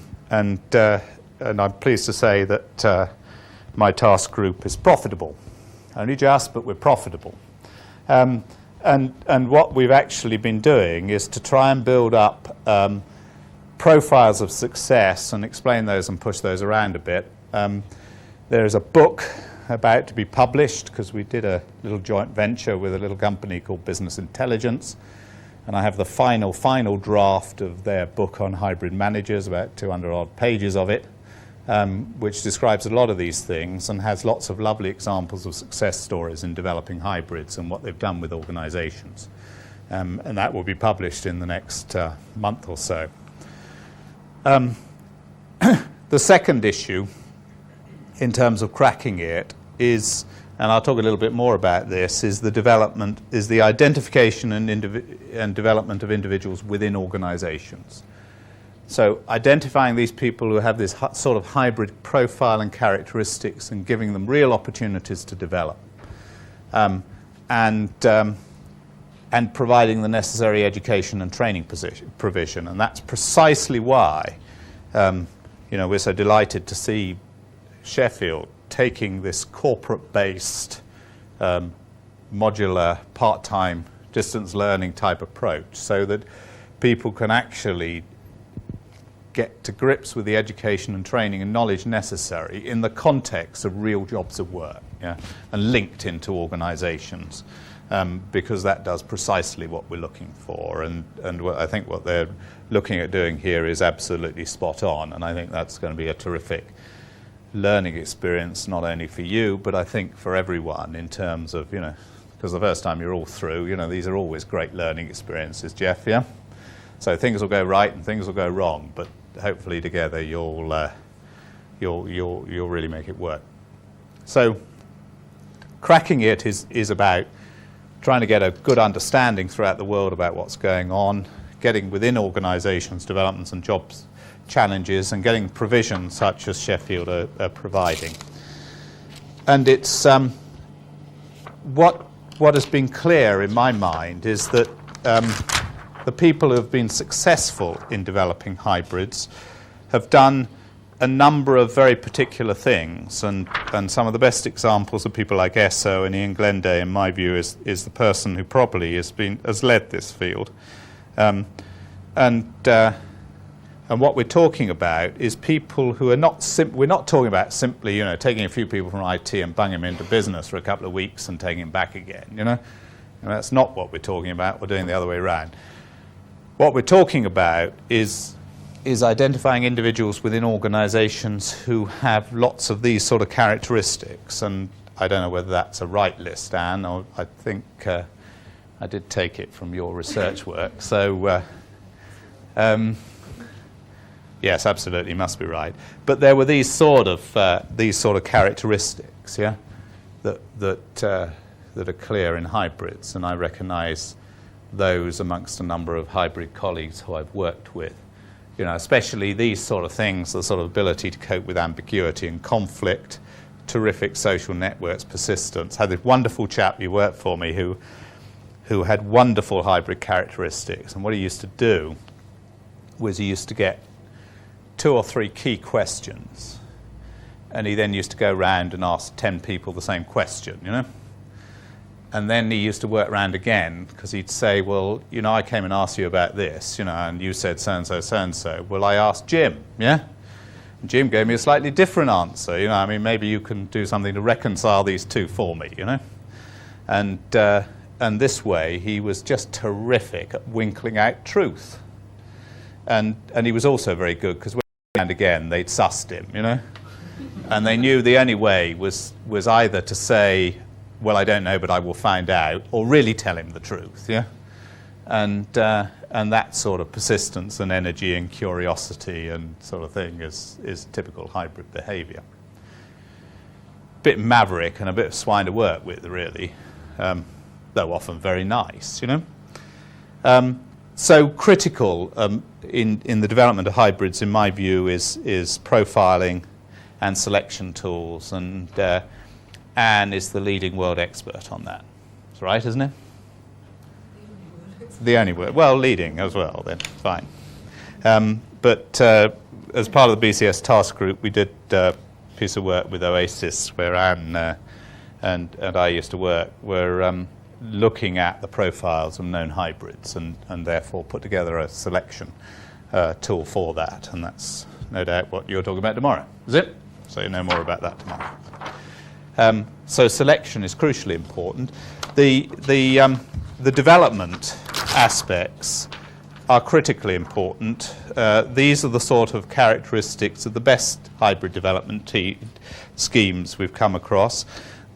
I'm pleased to say that my task group is profitable. Only just, but we're profitable. And what we've actually been doing is to try and build up profiles of success and explain those and push those around a bit. There is a book about to be published, because we did a little joint venture with a little company called Business Intelligence, and I have the final draft of their book on hybrid managers, about 200 odd pages of it, which describes a lot of these things and has lots of lovely examples of success stories in developing hybrids and what they've done with organizations. And that will be published in the next month or so. The second issue, in terms of cracking it, is, and I'll talk a little bit more about this, is the identification and development of individuals within organizations. So identifying these people who have this sort of hybrid profile and characteristics and giving them real opportunities to develop, and providing the necessary education and training provision. And that's precisely why we're so delighted to see Sheffield taking this corporate-based, modular, part-time, distance learning type approach, so that people can actually get to grips with the education and training and knowledge necessary in the context of real jobs of work, and linked into organizations. because that does precisely what we're looking for. And what I think what they're looking at doing here is absolutely spot on, and I think that's going to be a terrific learning experience, not only for you, but I think for everyone, in terms of, because the first time you're all through, these are always great learning experiences, Jeff, yeah? So things will go right and things will go wrong, but hopefully together you'll really make it work. So cracking it is about trying to get a good understanding throughout the world about what's going on, getting within organisations, developments and jobs challenges, and getting provision such as Sheffield are providing. And it's what has been clear in my mind is that the people who have been successful in developing hybrids have done a number of very particular things, and some of the best examples are people like Esso and Ian Glenday, in my view, is the person who probably has led this field. And what we're talking about is people who are we're not talking about simply, taking a few people from IT and bunging them into business for a couple of weeks and taking them back again, And that's not what we're talking about. We're doing the other way around. What we're talking about is identifying individuals within organisations who have lots of these sort of characteristics. And I don't know whether that's a right list, Anne, or I think I did take it from your research work. So, yes, absolutely, must be right. But there were these sort of characteristics, yeah, that are clear in hybrids, and I recognise those amongst a number of hybrid colleagues who I've worked with. Especially these sort of things, the sort of ability to cope with ambiguity and conflict, terrific social networks, persistence. I had this wonderful chap who worked for me who had wonderful hybrid characteristics, and what he used to do was he used to get 2 or 3 key questions, and he then used to go round and ask 10 people the same question, And then he used to work round again, because he'd say, well, I came and asked you about this, and you said so-and-so, so-and-so. Well, I asked Jim, yeah? And Jim gave me a slightly different answer, maybe you can do something to reconcile these two for me, And this way, he was just terrific at winkling out truth. And he was also very good, because and again, they'd sussed him, And they knew the only way was either to say, well, I don't know, but I will find out, or really tell him the truth, yeah? And that sort of persistence and energy and curiosity and sort of thing is typical hybrid behaviour. Bit maverick and a bit of swine to work with, really, though often very nice, So critical in the development of hybrids, in my view, is profiling and selection tools, and Anne is the leading world expert on that. That's right, isn't it? The only word. Well, leading as well, then, fine. But as part of the BCS task group, we did a piece of work with Oasis, where Anne and I used to work, were looking at the profiles of known hybrids and therefore put together a selection tool for that. And that's no doubt what you're talking about tomorrow, is it? So you know more about that tomorrow. So selection is crucially important. The development aspects are critically important. These are the sort of characteristics of the best hybrid development schemes we've come across.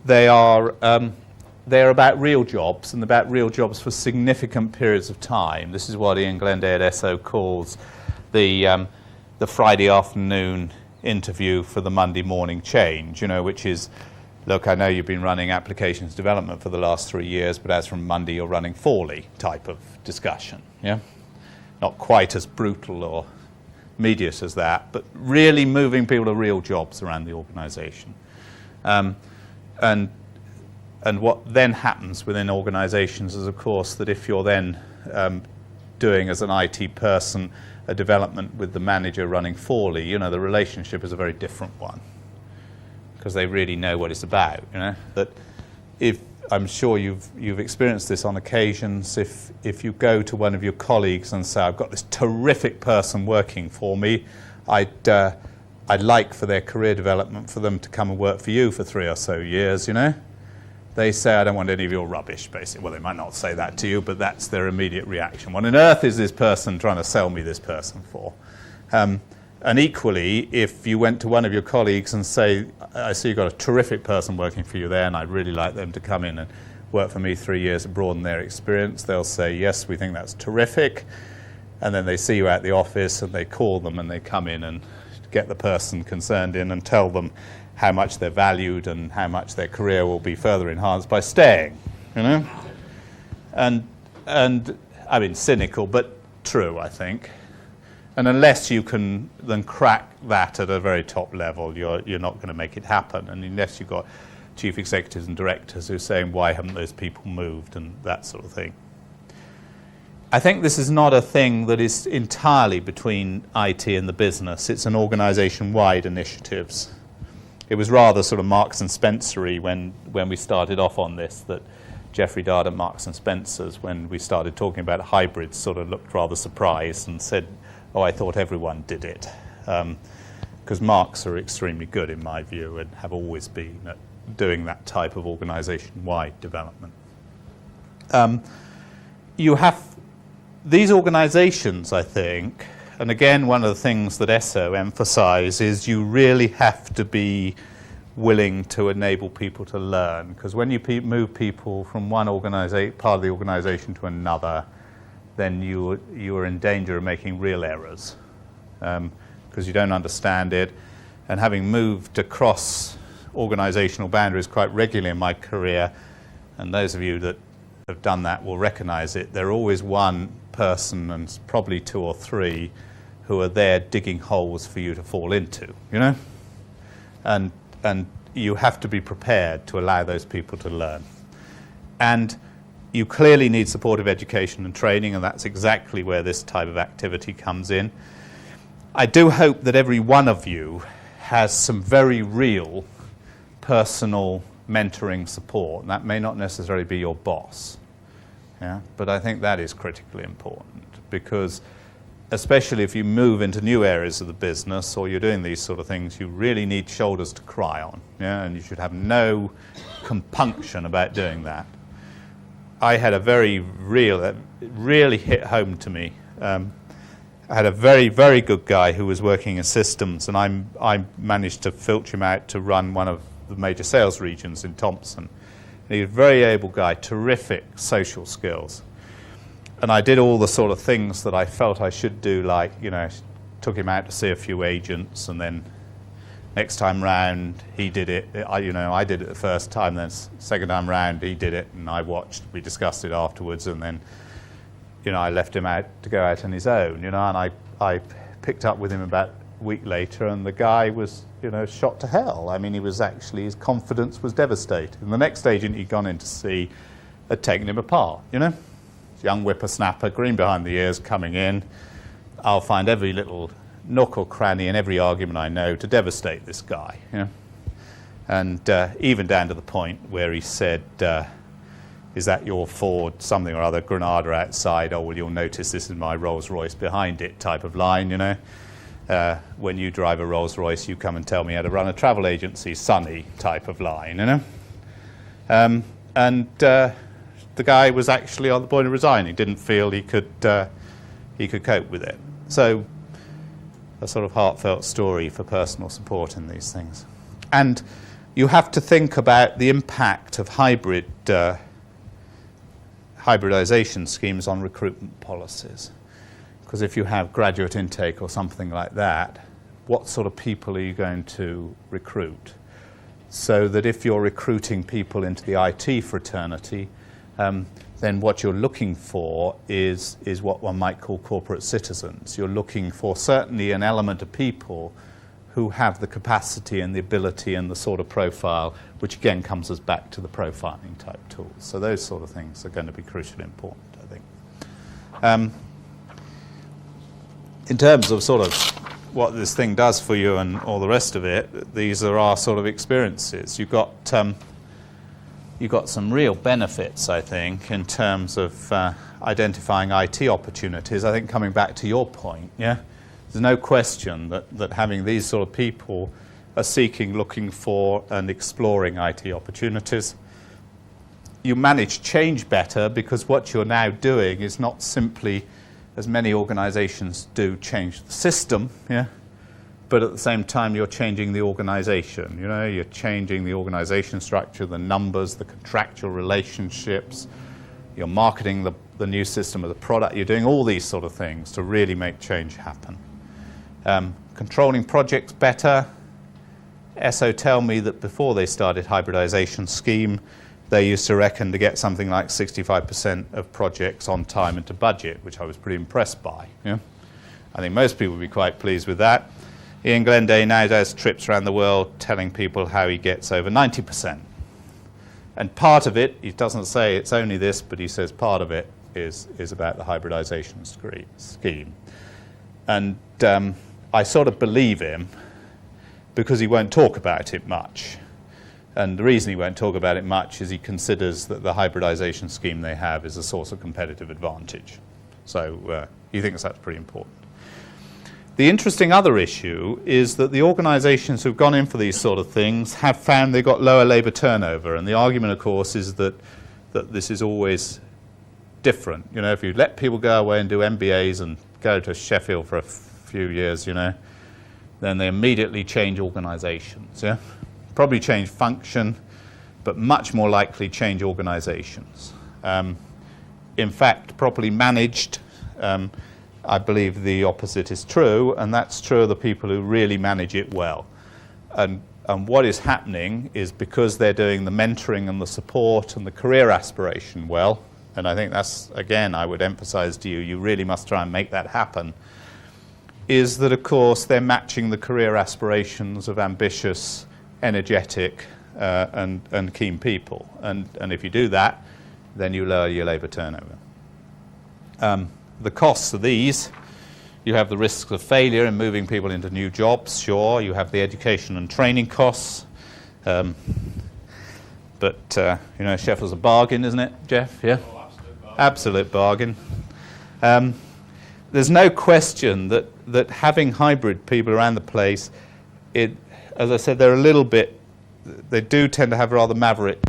They're about real jobs, and about real jobs for significant periods of time. This is what Ian Glenday at Esso calls the Friday afternoon interview for the Monday morning change, which is, look, I know you've been running applications development for the last 3 years, but as from Monday you're running Forley type of discussion, yeah? Not quite as brutal or mediate as that, but really moving people to real jobs around the organisation. And what then happens within organisations is, of course, that if you're then doing as an IT person a development with the manager running Forley, the relationship is a very different one, because they really know what it's about. That if I'm sure you've experienced this on occasions, if you go to one of your colleagues and say, I've got this terrific person working for me, I'd like for their career development for them to come and work for you for 3 or so years, they say, I don't want any of your rubbish, basically. Well, they might not say that to you, but that's their immediate reaction. What on earth is this person trying to sell me this person for? And equally, if you went to one of your colleagues and say, I see you've got a terrific person working for you there, and I'd really like them to come in and work for me 3 years and broaden their experience, they'll say, yes, we think that's terrific. And then they see you at the office, and they call them, and they come in and get the person concerned in and tell them how much they're valued and how much their career will be further enhanced by staying, you know? And I mean, cynical, but true, I think. And unless you can then crack that at a very top level, you're not going to make it happen. And unless you've got chief executives and directors who are saying, why haven't those people moved, and that sort of thing. I think this is not a thing that is entirely between IT and the business. It's an organization-wide initiatives. It was rather sort of Marks and Spencer-y when we started off on this, that Jeffrey Dard at Marks and Spencer's, when we started talking about hybrids, sort of looked rather surprised and said, oh, I thought everyone did it. Because Marks are extremely good, in my view, and have always been at doing that type of organization-wide development. You have these organizations, I think, and again, one of the things that ESSO emphasize is you really have to be willing to enable people to learn, because when you move people from one part of the organization to another, then you are in danger of making real errors, because you don't understand it. And having moved across organizational boundaries quite regularly in my career, and those of you that have done that will recognize it, there are always one person, and probably two or three, who are there digging holes for you to fall into, you know? And you have to be prepared to allow those people to learn. And you clearly need supportive education and training, and that's exactly where this type of activity comes in. I do hope that every one of you has some very real personal mentoring support, and that may not necessarily be your boss. Yeah? But I think that is critically important, because especially if you move into new areas of the business or you're doing these sort of things, you really need shoulders to cry on, yeah? And you should have no compunction about doing that. I had a very real, that really hit home to me. I had a very, very good guy who was working in systems, and I managed to filter him out to run one of the major sales regions in Thompson. And he was a very able guy, terrific social skills. And I did all the sort of things that I felt I should do, like, you know, took him out to see a few agents, and then next time round he did it. I did it the first time, then second time round he did it, and I watched. We discussed it afterwards, and then, you know, I left him out to go out on his own, you know, and I picked up with him about a week later, and the guy was, you know, shot to hell. I mean, his confidence was devastated. And the next agent he'd gone in to see had taken him apart, you know. Young whippersnapper, green behind the ears, coming in. I'll find every little nook or cranny in every argument I know to devastate this guy, you know. And even down to the point where he said, is that your Ford something or other, Granada outside? Oh, well, you'll notice this is my Rolls Royce behind it type of line, you know. When you drive a Rolls Royce, you come and tell me how to run a travel agency, Sunny type of line, you know. The guy was actually on the point of resigning, didn't feel he could cope with it. So a sort of heartfelt story for personal support in these things. And you have to think about the impact of hybridization schemes on recruitment policies. Because if you have graduate intake or something like that, what sort of people are you going to recruit? So that if you're recruiting people into the IT fraternity, then what you're looking for is what one might call corporate citizens. You're looking for certainly an element of people who have the capacity and the ability and the sort of profile, which again comes us back to the profiling type tools. So those sort of things are going to be crucially important, I think. In terms of sort of what this thing does for you and all the rest of it, these are our sort of experiences. You've got some real benefits, I think, in terms of identifying IT opportunities. I think coming back to your point, yeah, there's no question that having these sort of people are seeking, looking for, and exploring IT opportunities. you manage change better because what you're now doing is not simply, as many organizations do, change the system, yeah, but at the same time you're changing the organization. You know, you're changing the organization structure, the numbers, the contractual relationships, you're marketing the new system or the product, you're doing all these sort of things to really make change happen. Controlling projects better. ESSO tell me that before they started hybridization scheme, they used to reckon to get something like 65% of projects on time and to budget, which I was pretty impressed by. Yeah? I think most people would be quite pleased with that. Ian Glenday now does trips around the world telling people how he gets over 90%. And part of it, he doesn't say it's only this, but he says part of it is about the hybridization scheme. And I sort of believe him because he won't talk about it much. And the reason he won't talk about it much is he considers that the hybridization scheme they have is a source of competitive advantage. So he thinks that's pretty important. The interesting other issue is that the organizations who've gone in for these sort of things have found they've got lower labor turnover. And the argument, of course, is that this is always different. You know, if you let people go away and do MBAs and go to Sheffield for a few years, you know, then they immediately change organizations, yeah? Probably change function, but much more likely change organizations. In fact, properly managed, I believe the opposite is true, and that's true of the people who really manage it well. And what is happening is because they're doing the mentoring and the support and the career aspiration well, and I think that's, again, I would emphasize to you, you really must try and make that happen, is that, of course, they're matching the career aspirations of ambitious, energetic, and keen people. And if you do that, then you lower your labor turnover. The costs of these, you have the risks of failure in moving people into new jobs, sure. You have the education and training costs. But, you know, Sheffield's a bargain, isn't it, Jeff? Yeah? Oh, absolute bargain. Absolute bargain. There's no question that having hybrid people around the place, as I said, they're a little bit, they do tend to have rather maverick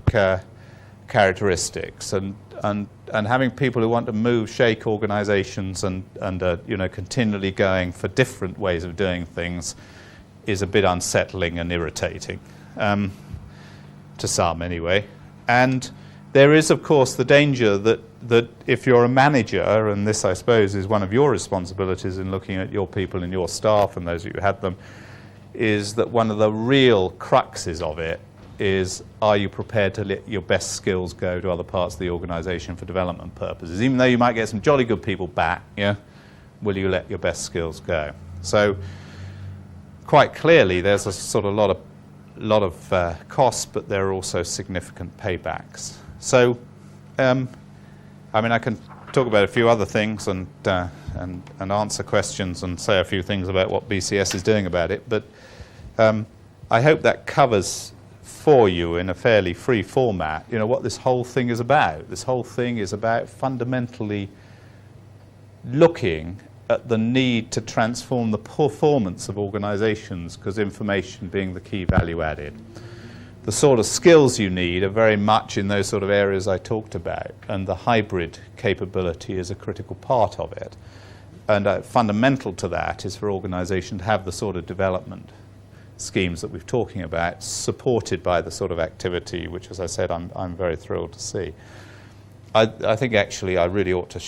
characteristics, and having people who want to shake organizations and you know, continually going for different ways of doing things is a bit unsettling and irritating, to some anyway. And there is, of course, the danger that if you're a manager, and this, I suppose, is one of your responsibilities in looking at your people and your staff and those of you who had them, is that one of the real cruxes of it is, are you prepared to let your best skills go to other parts of the organization for development purposes? Even though you might get some jolly good people back, yeah, will you let your best skills go? So quite clearly there's a sort of lot of costs, but there are also significant paybacks. So I mean, I can talk about a few other things and answer questions and say a few things about what BCS is doing about it, but I hope that covers for you in a fairly free format, you know, what this whole thing is about. This whole thing is about fundamentally looking at the need to transform the performance of organizations, because information being the key value added. The sort of skills you need are very much in those sort of areas I talked about, and the hybrid capability is a critical part of it. And fundamental to that is for organization to have the sort of development schemes that we're talking about, supported by the sort of activity, which, as I said, I'm very thrilled to see. I think actually I really ought to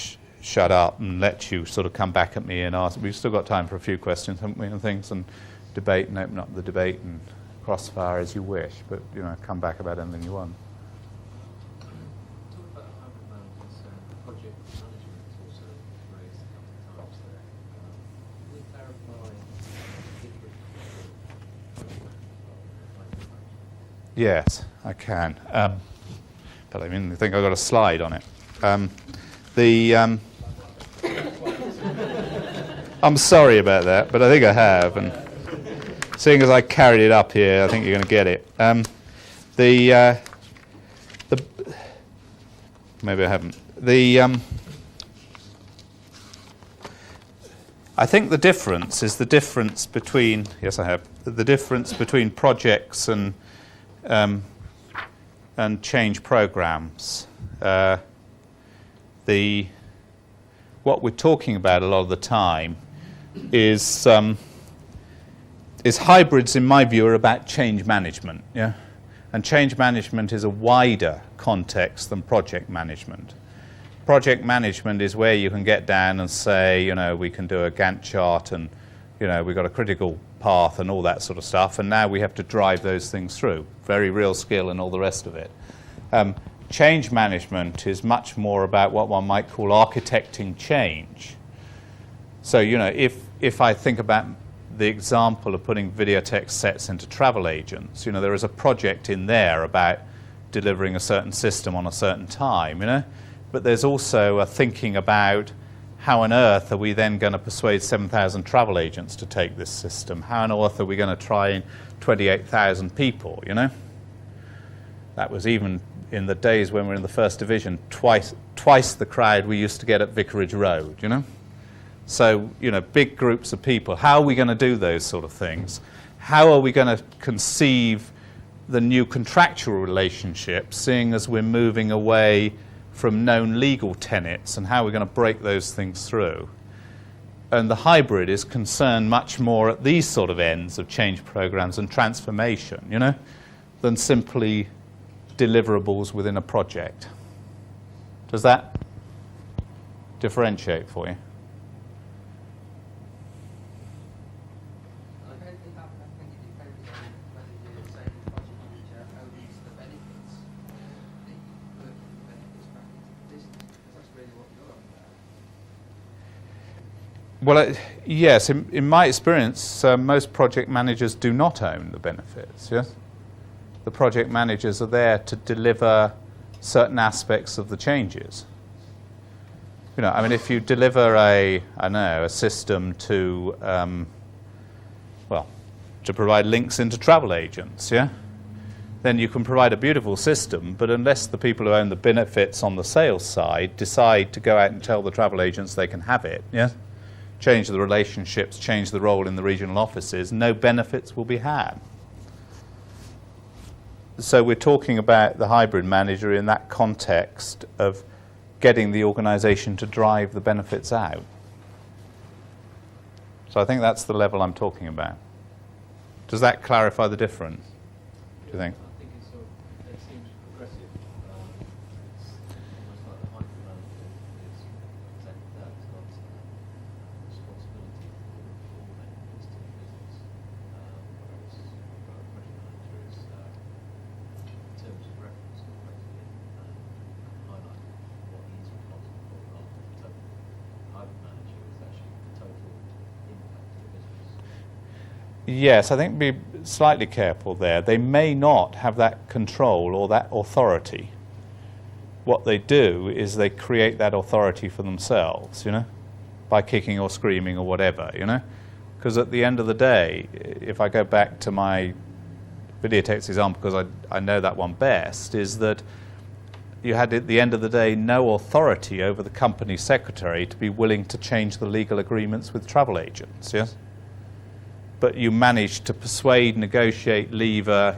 shut up and let you sort of come back at me and ask. We've still got time for a few questions, haven't we, and things, and debate, and open up the debate and crossfire as you wish, but, you know, come back about anything you want. Talk about hybrid management, project management is also raised a couple of times there. Can you clarify the different project management? Yes, I can. But I mean, I think I've got a slide on it. I'm sorry about that, but I think I have. And seeing as I carried it up here, I think you're going to get it. Maybe I haven't. I think the difference is the difference between, yes I have, the difference between projects and and change programs. What we're talking about a lot of the time is hybrids, in my view, are about change management. Yeah? And change management is a wider context than project management. Project management is where you can get down and say, we can do a Gantt chart and, we've got a critical path and all that sort of stuff, and now we have to drive those things through. Very real skill and all the rest of it. Change management is much more about what one might call architecting change. So, if I think about the example of putting videotex sets into travel agents, there is a project in there about delivering a certain system on a certain time, But there's also a thinking about how on earth are we then going to persuade 7,000 travel agents to take this system? How on earth are we going to try 28,000 people, That was even in the days when we were in the first division, twice the crowd we used to get at Vicarage Road, So, big groups of people. How are we going to do those sort of things? How are we going to conceive the new contractual relationships, seeing as we're moving away from known legal tenets, and how we're going to break those things through? And the hybrid is concerned much more at these sort of ends of change programs and transformation, than simply deliverables within a project. Does that differentiate for you? I think it depends on whether you're saying the project manager owns the benefits, the working benefits back into the business, because that's really what you're on about. Well, yes, in my experience, most project managers do not own the benefits, yes? The project managers are there to deliver certain aspects of the changes. If you deliver a system to, to provide links into travel agents, yeah? Then you can provide a beautiful system, but unless the people who own the benefits on the sales side decide to go out and tell the travel agents they can have it, yeah? Change the relationships, change the role in the regional offices, no benefits will be had. So we're talking about the hybrid manager in that context of getting the organisation to drive the benefits out. So I think that's the level I'm talking about. Does that clarify the difference, do you think? I think it seems progressive. It's almost like the hybrid manager is exactly that. It's got responsibility for all benefits to the business, whereas a project manager is, in terms of reference, effectively highlight what he's responsible for rather than the total. Hybrid manager is actually the total impact of the business. Yes, I think be slightly careful there. They may not have that control or that authority. What they do is they create that authority for themselves, by kicking or screaming or whatever, Because at the end of the day, if I go back to my videotex example, because I know that one best, is that you had at the end of the day no authority over the company secretary to be willing to change the legal agreements with travel agents, yes? But you managed to persuade, negotiate, lever,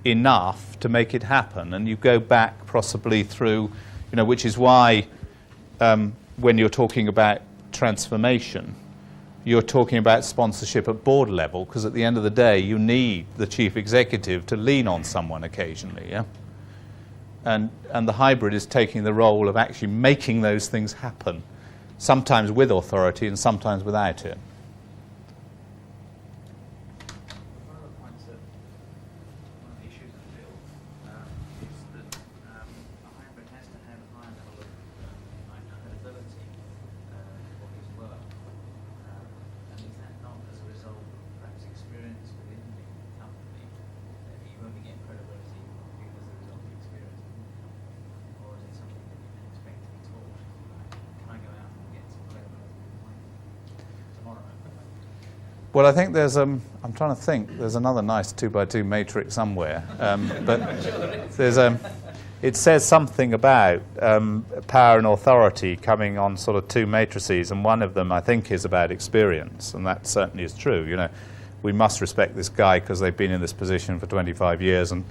enough to make it happen. And you go back possibly through, which is why when you're talking about transformation, you're talking about sponsorship at board level, because at the end of the day, you need the chief executive to lean on someone occasionally, yeah? And the hybrid is taking the role of actually making those things happen, sometimes with authority and sometimes without it. One of the points that one of the issues I feel is that a hybrid has to have a high level of credibility for his work. And is that not as a result of perhaps experience within the company, that you only get credibility because of the result of experience within the company? Or is it something that you can expect to be taught? Can I go out and get some credibility tomorrow? Well, I think there's, I'm trying to think, there's another nice 2x2 matrix somewhere. But there's, it says something about power and authority coming on sort of two matrices, and one of them, I think, is about experience, and that certainly is true. we must respect this guy because they've been in this position for 25 years and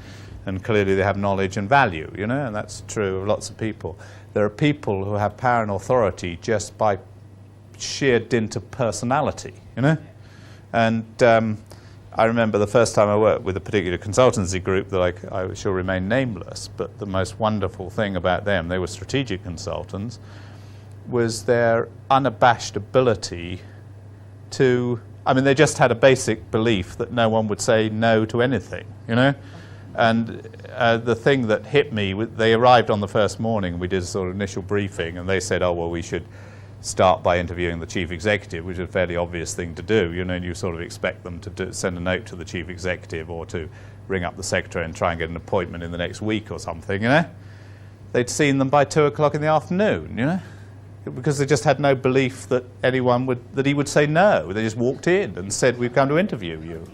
clearly they have knowledge and value, you know, and that's true of lots of people. There are people who have power and authority just by sheer dint of personality, you know. And I remember the first time I worked with a particular consultancy group that I shall remain nameless, but the most wonderful thing about them, they were strategic consultants, was their unabashed ability to, I mean, they just had a basic belief that no one would say no to anything, you know. And the thing that hit me, they arrived on the first morning and we did a sort of initial briefing and they said, oh, well, we should start by interviewing the chief executive, which is a fairly obvious thing to do, you know, and you sort of expect them to send a note to the chief executive or to ring up the secretary and try and get an appointment in the next week or something, you know. They'd seen them by 2 o'clock in the afternoon, you know, because they just had no belief that that he would say no. They just walked in and said, we've come to interview you.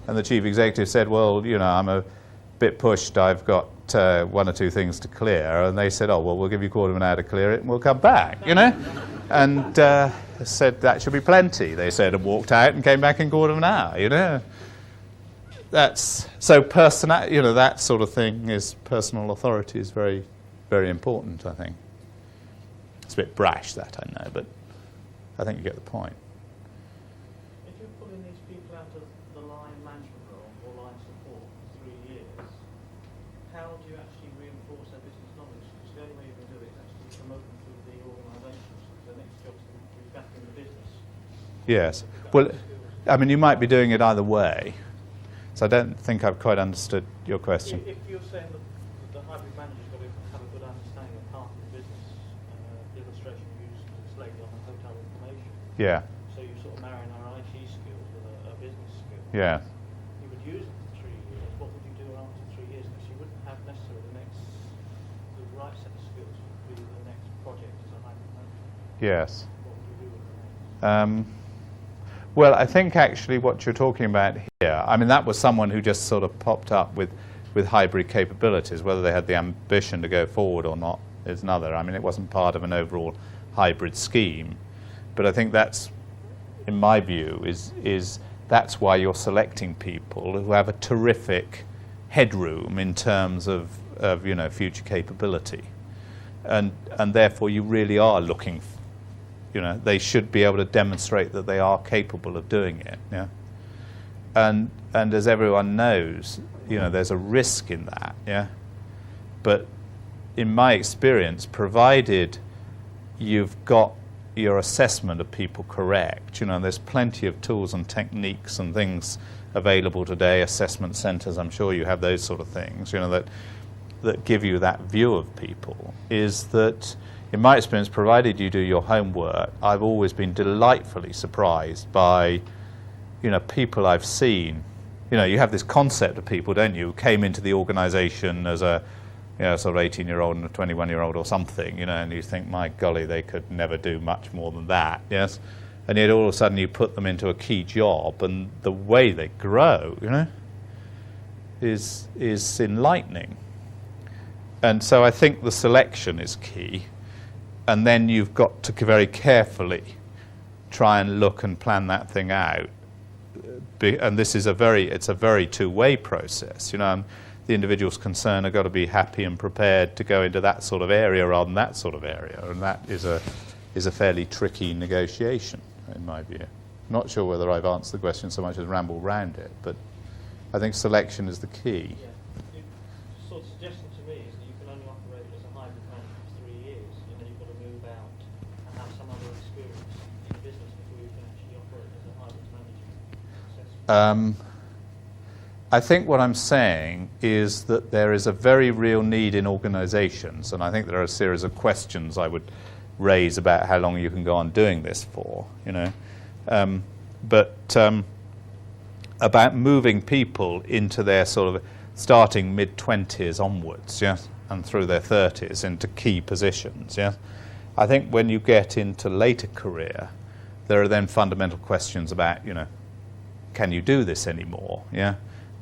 And the chief executive said, well, you know, I'm a bit pushed, I've got 1 or 2 things to clear, and they said, oh, well, we'll give you a quarter of an hour to clear it and we'll come back, you know. And said that should be plenty, they said, and walked out and came back in a quarter of an hour, you know. That's, so you know, that sort of thing is, personal authority is very, very important, I think. It's a bit brash, that, I know, but I think you get the point. If you're pulling these people out of the line management role or line support for 3 years, how do you actually reinforce their business knowledge? Because the only way you can do it is actually promote them through the organisation. So the next job is to be back in the business. Yes. Well, I mean, you might be doing it either way. So I don't think I've quite understood your question. If you're saying that the hybrid manager's got to have a good understanding of half of the business, the illustration you used was laid on the hotel information. Yeah. So you're sort of marrying our IT skills with a business skill. Yeah. You would use it for 3 years. What would you do after 3 years? Because you wouldn't have necessarily the right set of skills would be the next project as a hybrid manager. Yes. What would you do with them? Well, I think actually what you're talking about here, I mean, that was someone who just sort of popped up with hybrid capabilities. Whether they had the ambition to go forward or not is another. I mean, it wasn't part of an overall hybrid scheme. But I think that's, in my view, is that's why you're selecting people who have a terrific headroom in terms of you know, future capability. And therefore you really are looking, you know, they should be able to demonstrate that they are capable of doing it. Yeah. And as everyone knows, you know, there's a risk in that. Yeah. But in my experience, provided you've got your assessment of people correct, you know, there's plenty of tools and techniques and things available today, assessment centres, I'm sure you have those sort of things, you know, that give you that view of people, is that, in my experience, provided you do your homework, I've always been delightfully surprised by, you know, people I've seen. You know, you have this concept of people, don't you, who came into the organisation as a, you know, sort of 18-year-old and a 21-year-old or something, you know, and you think, my golly, they could never do much more than that, yes? And yet all of a sudden you put them into a key job and the way they grow, you know, is enlightening. And so I think the selection is key. And then you've got to very carefully try and look and plan that thing out. And this is it's a very two-way process, you know. And the individuals concerned have got to be happy and prepared to go into that sort of area rather than that sort of area, and that is a fairly tricky negotiation, in my view. Not sure whether I've answered the question so much as rambled round it, but I think selection is the key. Yeah. The sort of suggestion to me is that you can only operate as a hybrid manager for 3 years, and then you've got to move out and have some other experience in business before you can actually operate as a hybrid manager successfully. I think what I'm saying is that there is a very real need in organisations, and I think there are a series of questions I would raise about how long you can go on doing this for, you know, about moving people into their sort of starting mid-20s onwards, yeah, and through their 30s into key positions, yeah. I think when you get into later career, there are then fundamental questions about, you know, can you do this anymore, yeah?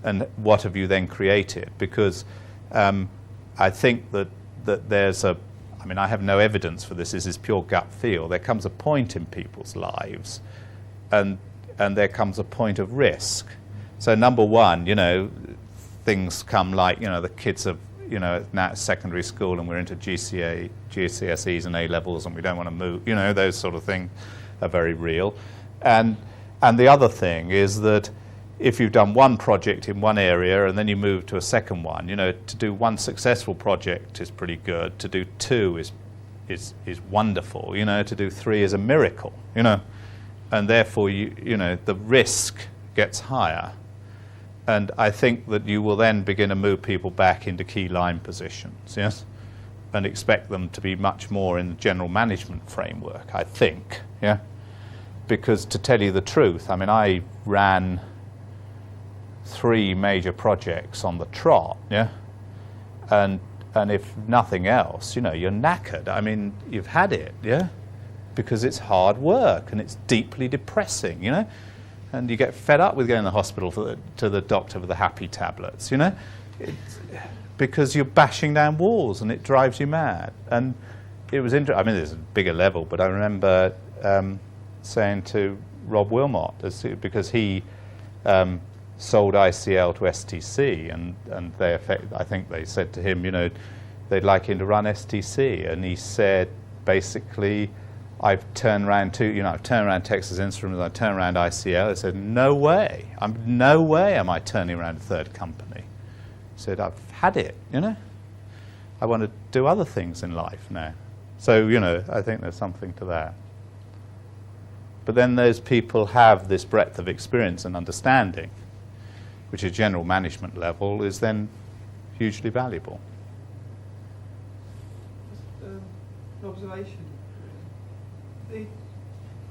And what have you then created? Because I think that there's I mean, I have no evidence for this. This is pure gut feel. There comes a point in people's lives, and and there comes a point of risk. So number one, you know, things come like, you know, the kids are, you know, now at secondary school and we're into GCSEs and A-levels and we don't want to move, you know, those sort of things are very real. And the other thing is that if you've done one project in one area and then you move to a second one, you know, to do one successful project is pretty good. To do two is wonderful. You know, to do three is a miracle. You know, and therefore you know the risk gets higher. And I think that you will then begin to move people back into key line positions. Yes, and expect them to be much more in the general management framework. I think. Yeah, because to tell you the truth, I mean, I ran 3 major projects on the trot, yeah, and if nothing else, you know, you're knackered. I mean, you've had it, yeah, because it's hard work and it's deeply depressing, you know, and you get fed up with going to the hospital to the doctor for the happy tablets, you know, because you're bashing down walls and it drives you mad. And it was interesting. I mean, there's a bigger level, but I remember saying to Rob Wilmot, because he sold ICL to STC, and they I think they said to him, you know, they'd like him to run STC, and he said basically, I've turned around Texas Instruments, I've turned around ICL. I said, no way am I turning around a third company. He said, I've had it, you know. I want to do other things in life now. So, you know, I think there's something to that. But then those people have this breadth of experience and understanding, which at general management level is then hugely valuable. Just an observation.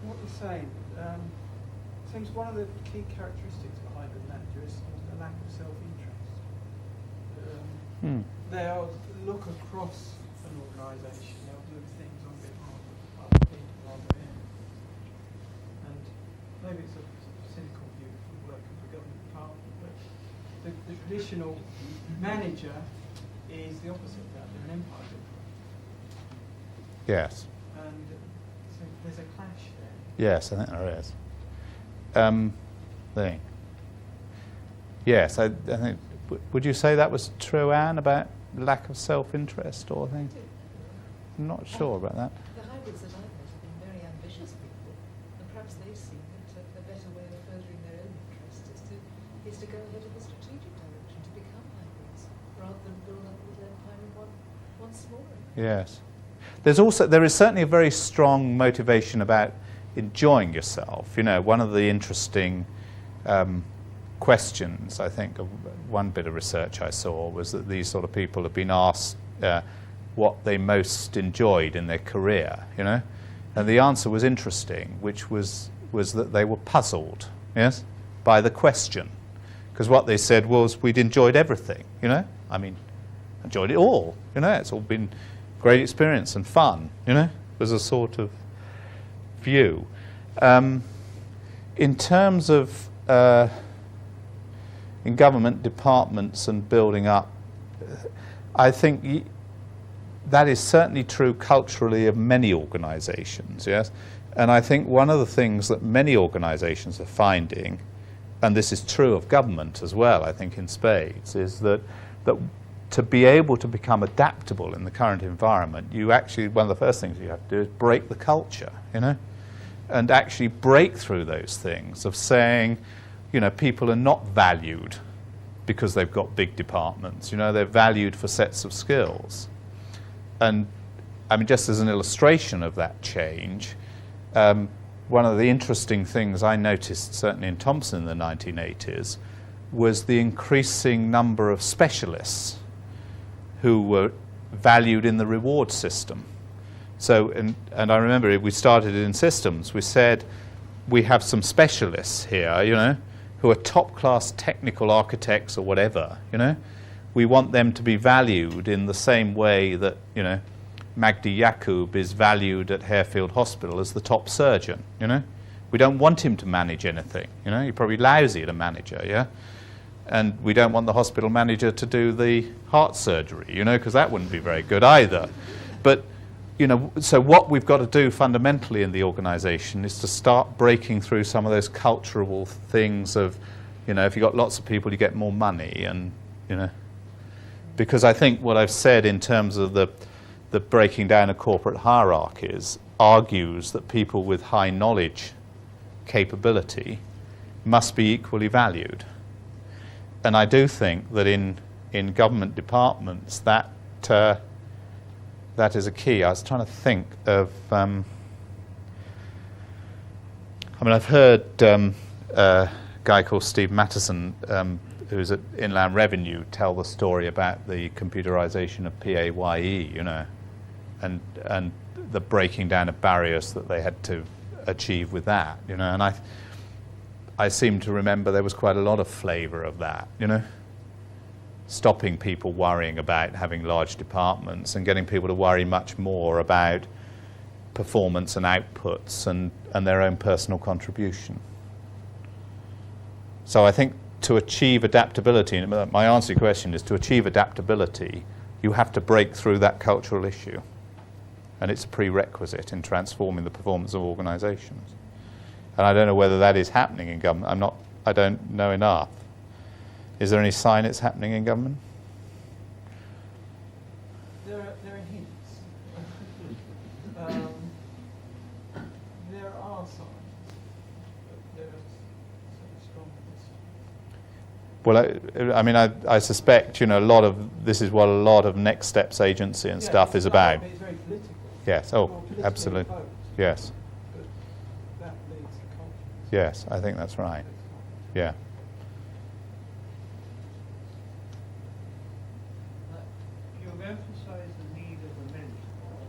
What you're saying seems one of the key characteristics of a hybrid manager is the lack of self-interest. They'll look across an organisation, they'll do things on behalf of other people rather than and maybe it's a cynical view from working for a government department, but the traditional manager is the opposite of that. They're an empire builder. Yes. And so there's a clash there. Yes, I think there is. Yes, I think. Would you say that was true, Anne, about lack of self-interest or thing? I'm not sure about that. The hybrids that I've met have been very ambitious people, and perhaps they've seen that a better way of furthering their own interest is to go ahead in the strategic direction, to become hybrids, rather than build up a little empire in one small area. Yes. There is certainly a very strong motivation about enjoying yourself. You know, one of the interesting questions, I think, of one bit of research I saw was that these sort of people have been asked what they most enjoyed in their career, you know, and the answer was interesting, which was that they were puzzled, yes, by the question, because what they said was we'd enjoyed everything, you know, I mean, enjoyed it all, you know, it's all been great experience and fun, you know, was a sort of view. In terms of in government departments and building up, I think that is certainly true culturally of many organisations, yes? And I think one of the things that many organisations are finding, and this is true of government as well, I think in spades, is that to be able to become adaptable in the current environment, you actually, one of the first things you have to do is break the culture, you know? And actually break through those things of saying, you know, people are not valued because they've got big departments. You know, they're valued for sets of skills. And, I mean, just as an illustration of that change, one of the interesting things I noticed, certainly in Thompson in the 1980s, was the increasing number of specialists who were valued in the reward system. So, and I remember we started in systems. We said, we have some specialists here, you know, who are top-class technical architects or whatever, you know. We want them to be valued in the same way that, you know, Magdi Yaqub is valued at Harefield Hospital as the top surgeon, you know. We don't want him to manage anything, you know. You're probably lousy at a manager, yeah. And we don't want the hospital manager to do the heart surgery, you know, because that wouldn't be very good either. But so what we've got to do fundamentally in the organisation is to start breaking through some of those cultural things of, if you've got lots of people, you get more money, and, because I think what I've said in terms of the breaking down of corporate hierarchies argues that people with high knowledge capability must be equally valued. And I do think that in government departments that is a key. I was trying to think of, I've heard a guy called Steve Mattison, who's at Inland Revenue, tell the story about the computerization of PAYE, and the breaking down of barriers that they had to achieve with that, and I seem to remember there was quite a lot of flavour of that, stopping people worrying about having large departments and getting people to worry much more about performance and outputs and their own personal contribution. So I think to achieve adaptability, and my answer to your question is, to achieve adaptability, you have to break through that cultural issue. And it's a prerequisite in transforming the performance of organisations. And I don't know whether that is happening in government. I don't know enough. Is there any sign it's happening in government? There are hints. There are signs, but there are strong hints. Well, I suspect, a lot of this is what a lot of Next Steps agency and stuff is about. It's very political. Yes. More Oh, politically absolutely. opposed, Yes. but that leads to confidence. Yes, I think that's right. Yeah. You've emphasised the need of a mentor,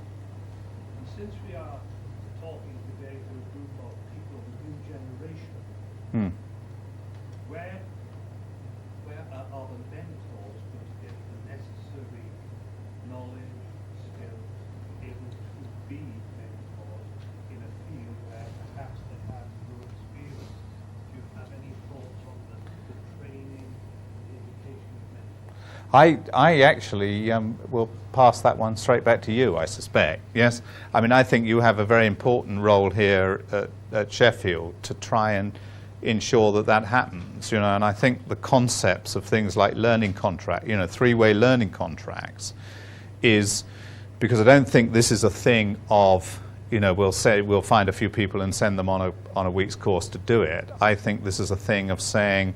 and since we are talking today to a group of people of a new generation, where are the mentors going to get the necessary knowledge, skills, able to be mentors in a field where perhaps they have no experience? Do you have any thoughts on the training, the education of mentors? I actually will pass that one straight back to you, I suspect. Yes? I think you have a very important role here at Sheffield to try and ensure that happens, and I think the concepts of things like learning contract, three-way learning contracts, is because I don't think this is a thing of, we'll say we'll find a few people and send them on a week's course to do it. I think this is a thing of saying,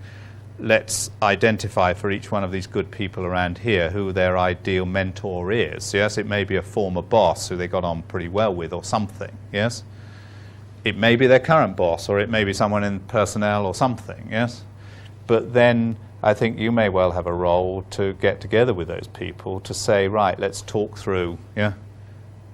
let's identify for each one of these good people around here who their ideal mentor is. Yes, it may be a former boss who they got on pretty well with or something, yes? It may be their current boss, or it may be someone in personnel or something, yes? But then I think you may well have a role to get together with those people to say, right, let's talk through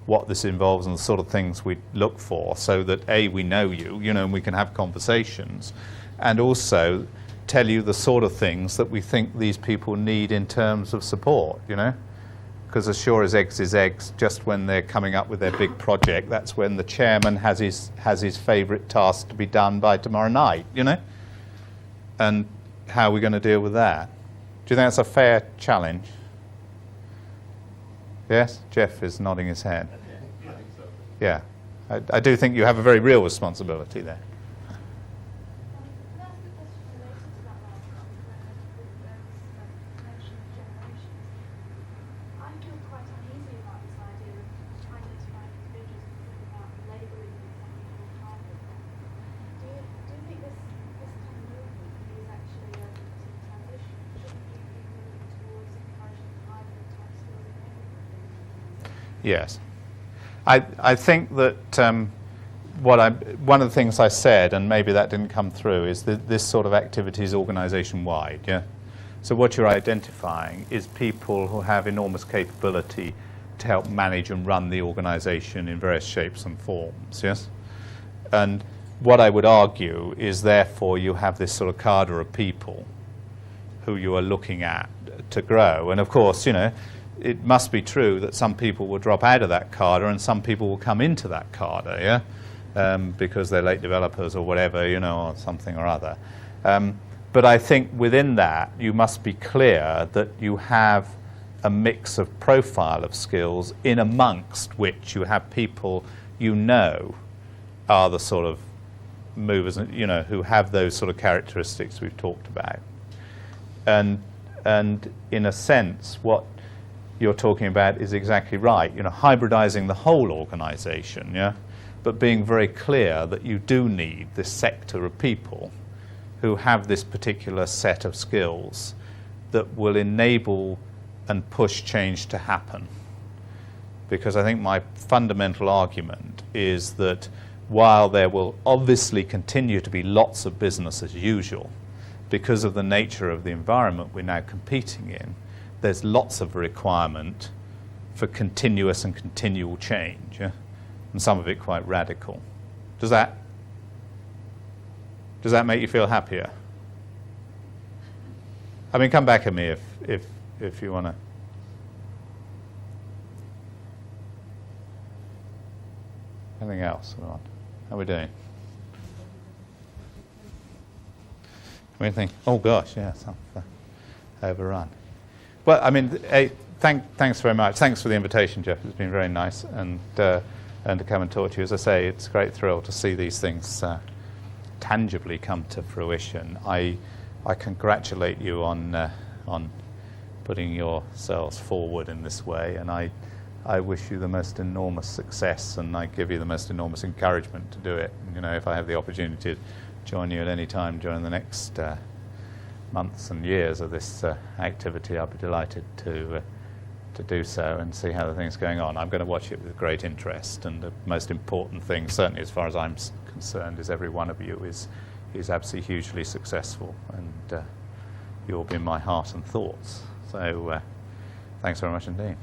what this involves and the sort of things we look for, so that A, we know you, and we can have conversations, and also tell you the sort of things that we think these people need in terms of support, Because as sure as eggs, just when they're coming up with their big project, that's when the chairman has his favourite task to be done by tomorrow night, And how are we going to deal with that? Do you think that's a fair challenge? Yes? Jeff is nodding his head. I think so. Yeah. I do think you have a very real responsibility there. Can I ask a question related to that last one, with mention of generations? I feel quite uneasy about this idea of identifying individuals and thinking about labelling them something called hybrid. Do you think this kind of movement is actually a transition? Shouldn't we be moving towards encouraging hybrid type skills in every? Yes. I think that one of the things I said, and maybe that didn't come through, is that this sort of activity is organisation-wide. Yeah. So what you're identifying is people who have enormous capability to help manage and run the organisation in various shapes and forms. Yes. And what I would argue is, therefore, you have this sort of cadre of people who you are looking at to grow. And of course, it must be true that some people will drop out of that cadre and some people will come into that cadre, yeah, because they're late developers or whatever, or something or other. But I think within that, you must be clear that you have a mix of profile of skills in amongst which you have people you know are the sort of movers, you know, who have those sort of characteristics we've talked about. And in a sense, what you're talking about is exactly right, you know, hybridizing the whole organization, yeah, but being very clear that you do need this sector of people who have this particular set of skills that will enable and push change to happen. Because I think my fundamental argument is that while there will obviously continue to be lots of business as usual, because of the nature of the environment we're now competing in, there's lots of requirement for continuous and continual change, yeah? And some of it quite radical. Does that make you feel happier? I mean, come back at me if you want to. Anything else? How are we doing? What do you think? Oh gosh, yes, I've overrun. Well, I mean, thanks very much. Thanks for the invitation, Jeff. It's been very nice, and to come and talk to you. As I say, it's a great thrill to see these things tangibly come to fruition. I congratulate you on putting yourselves forward in this way, and I wish you the most enormous success, and I give you the most enormous encouragement to do it. You know, if I have the opportunity to join you at any time during the next months and years of this activity, I'll be delighted to do so and see how the thing's going on. I'm going to watch it with great interest, and the most important thing, certainly as far as I'm concerned, is every one of you is absolutely hugely successful, and you'll be in my heart and thoughts. So thanks very much indeed.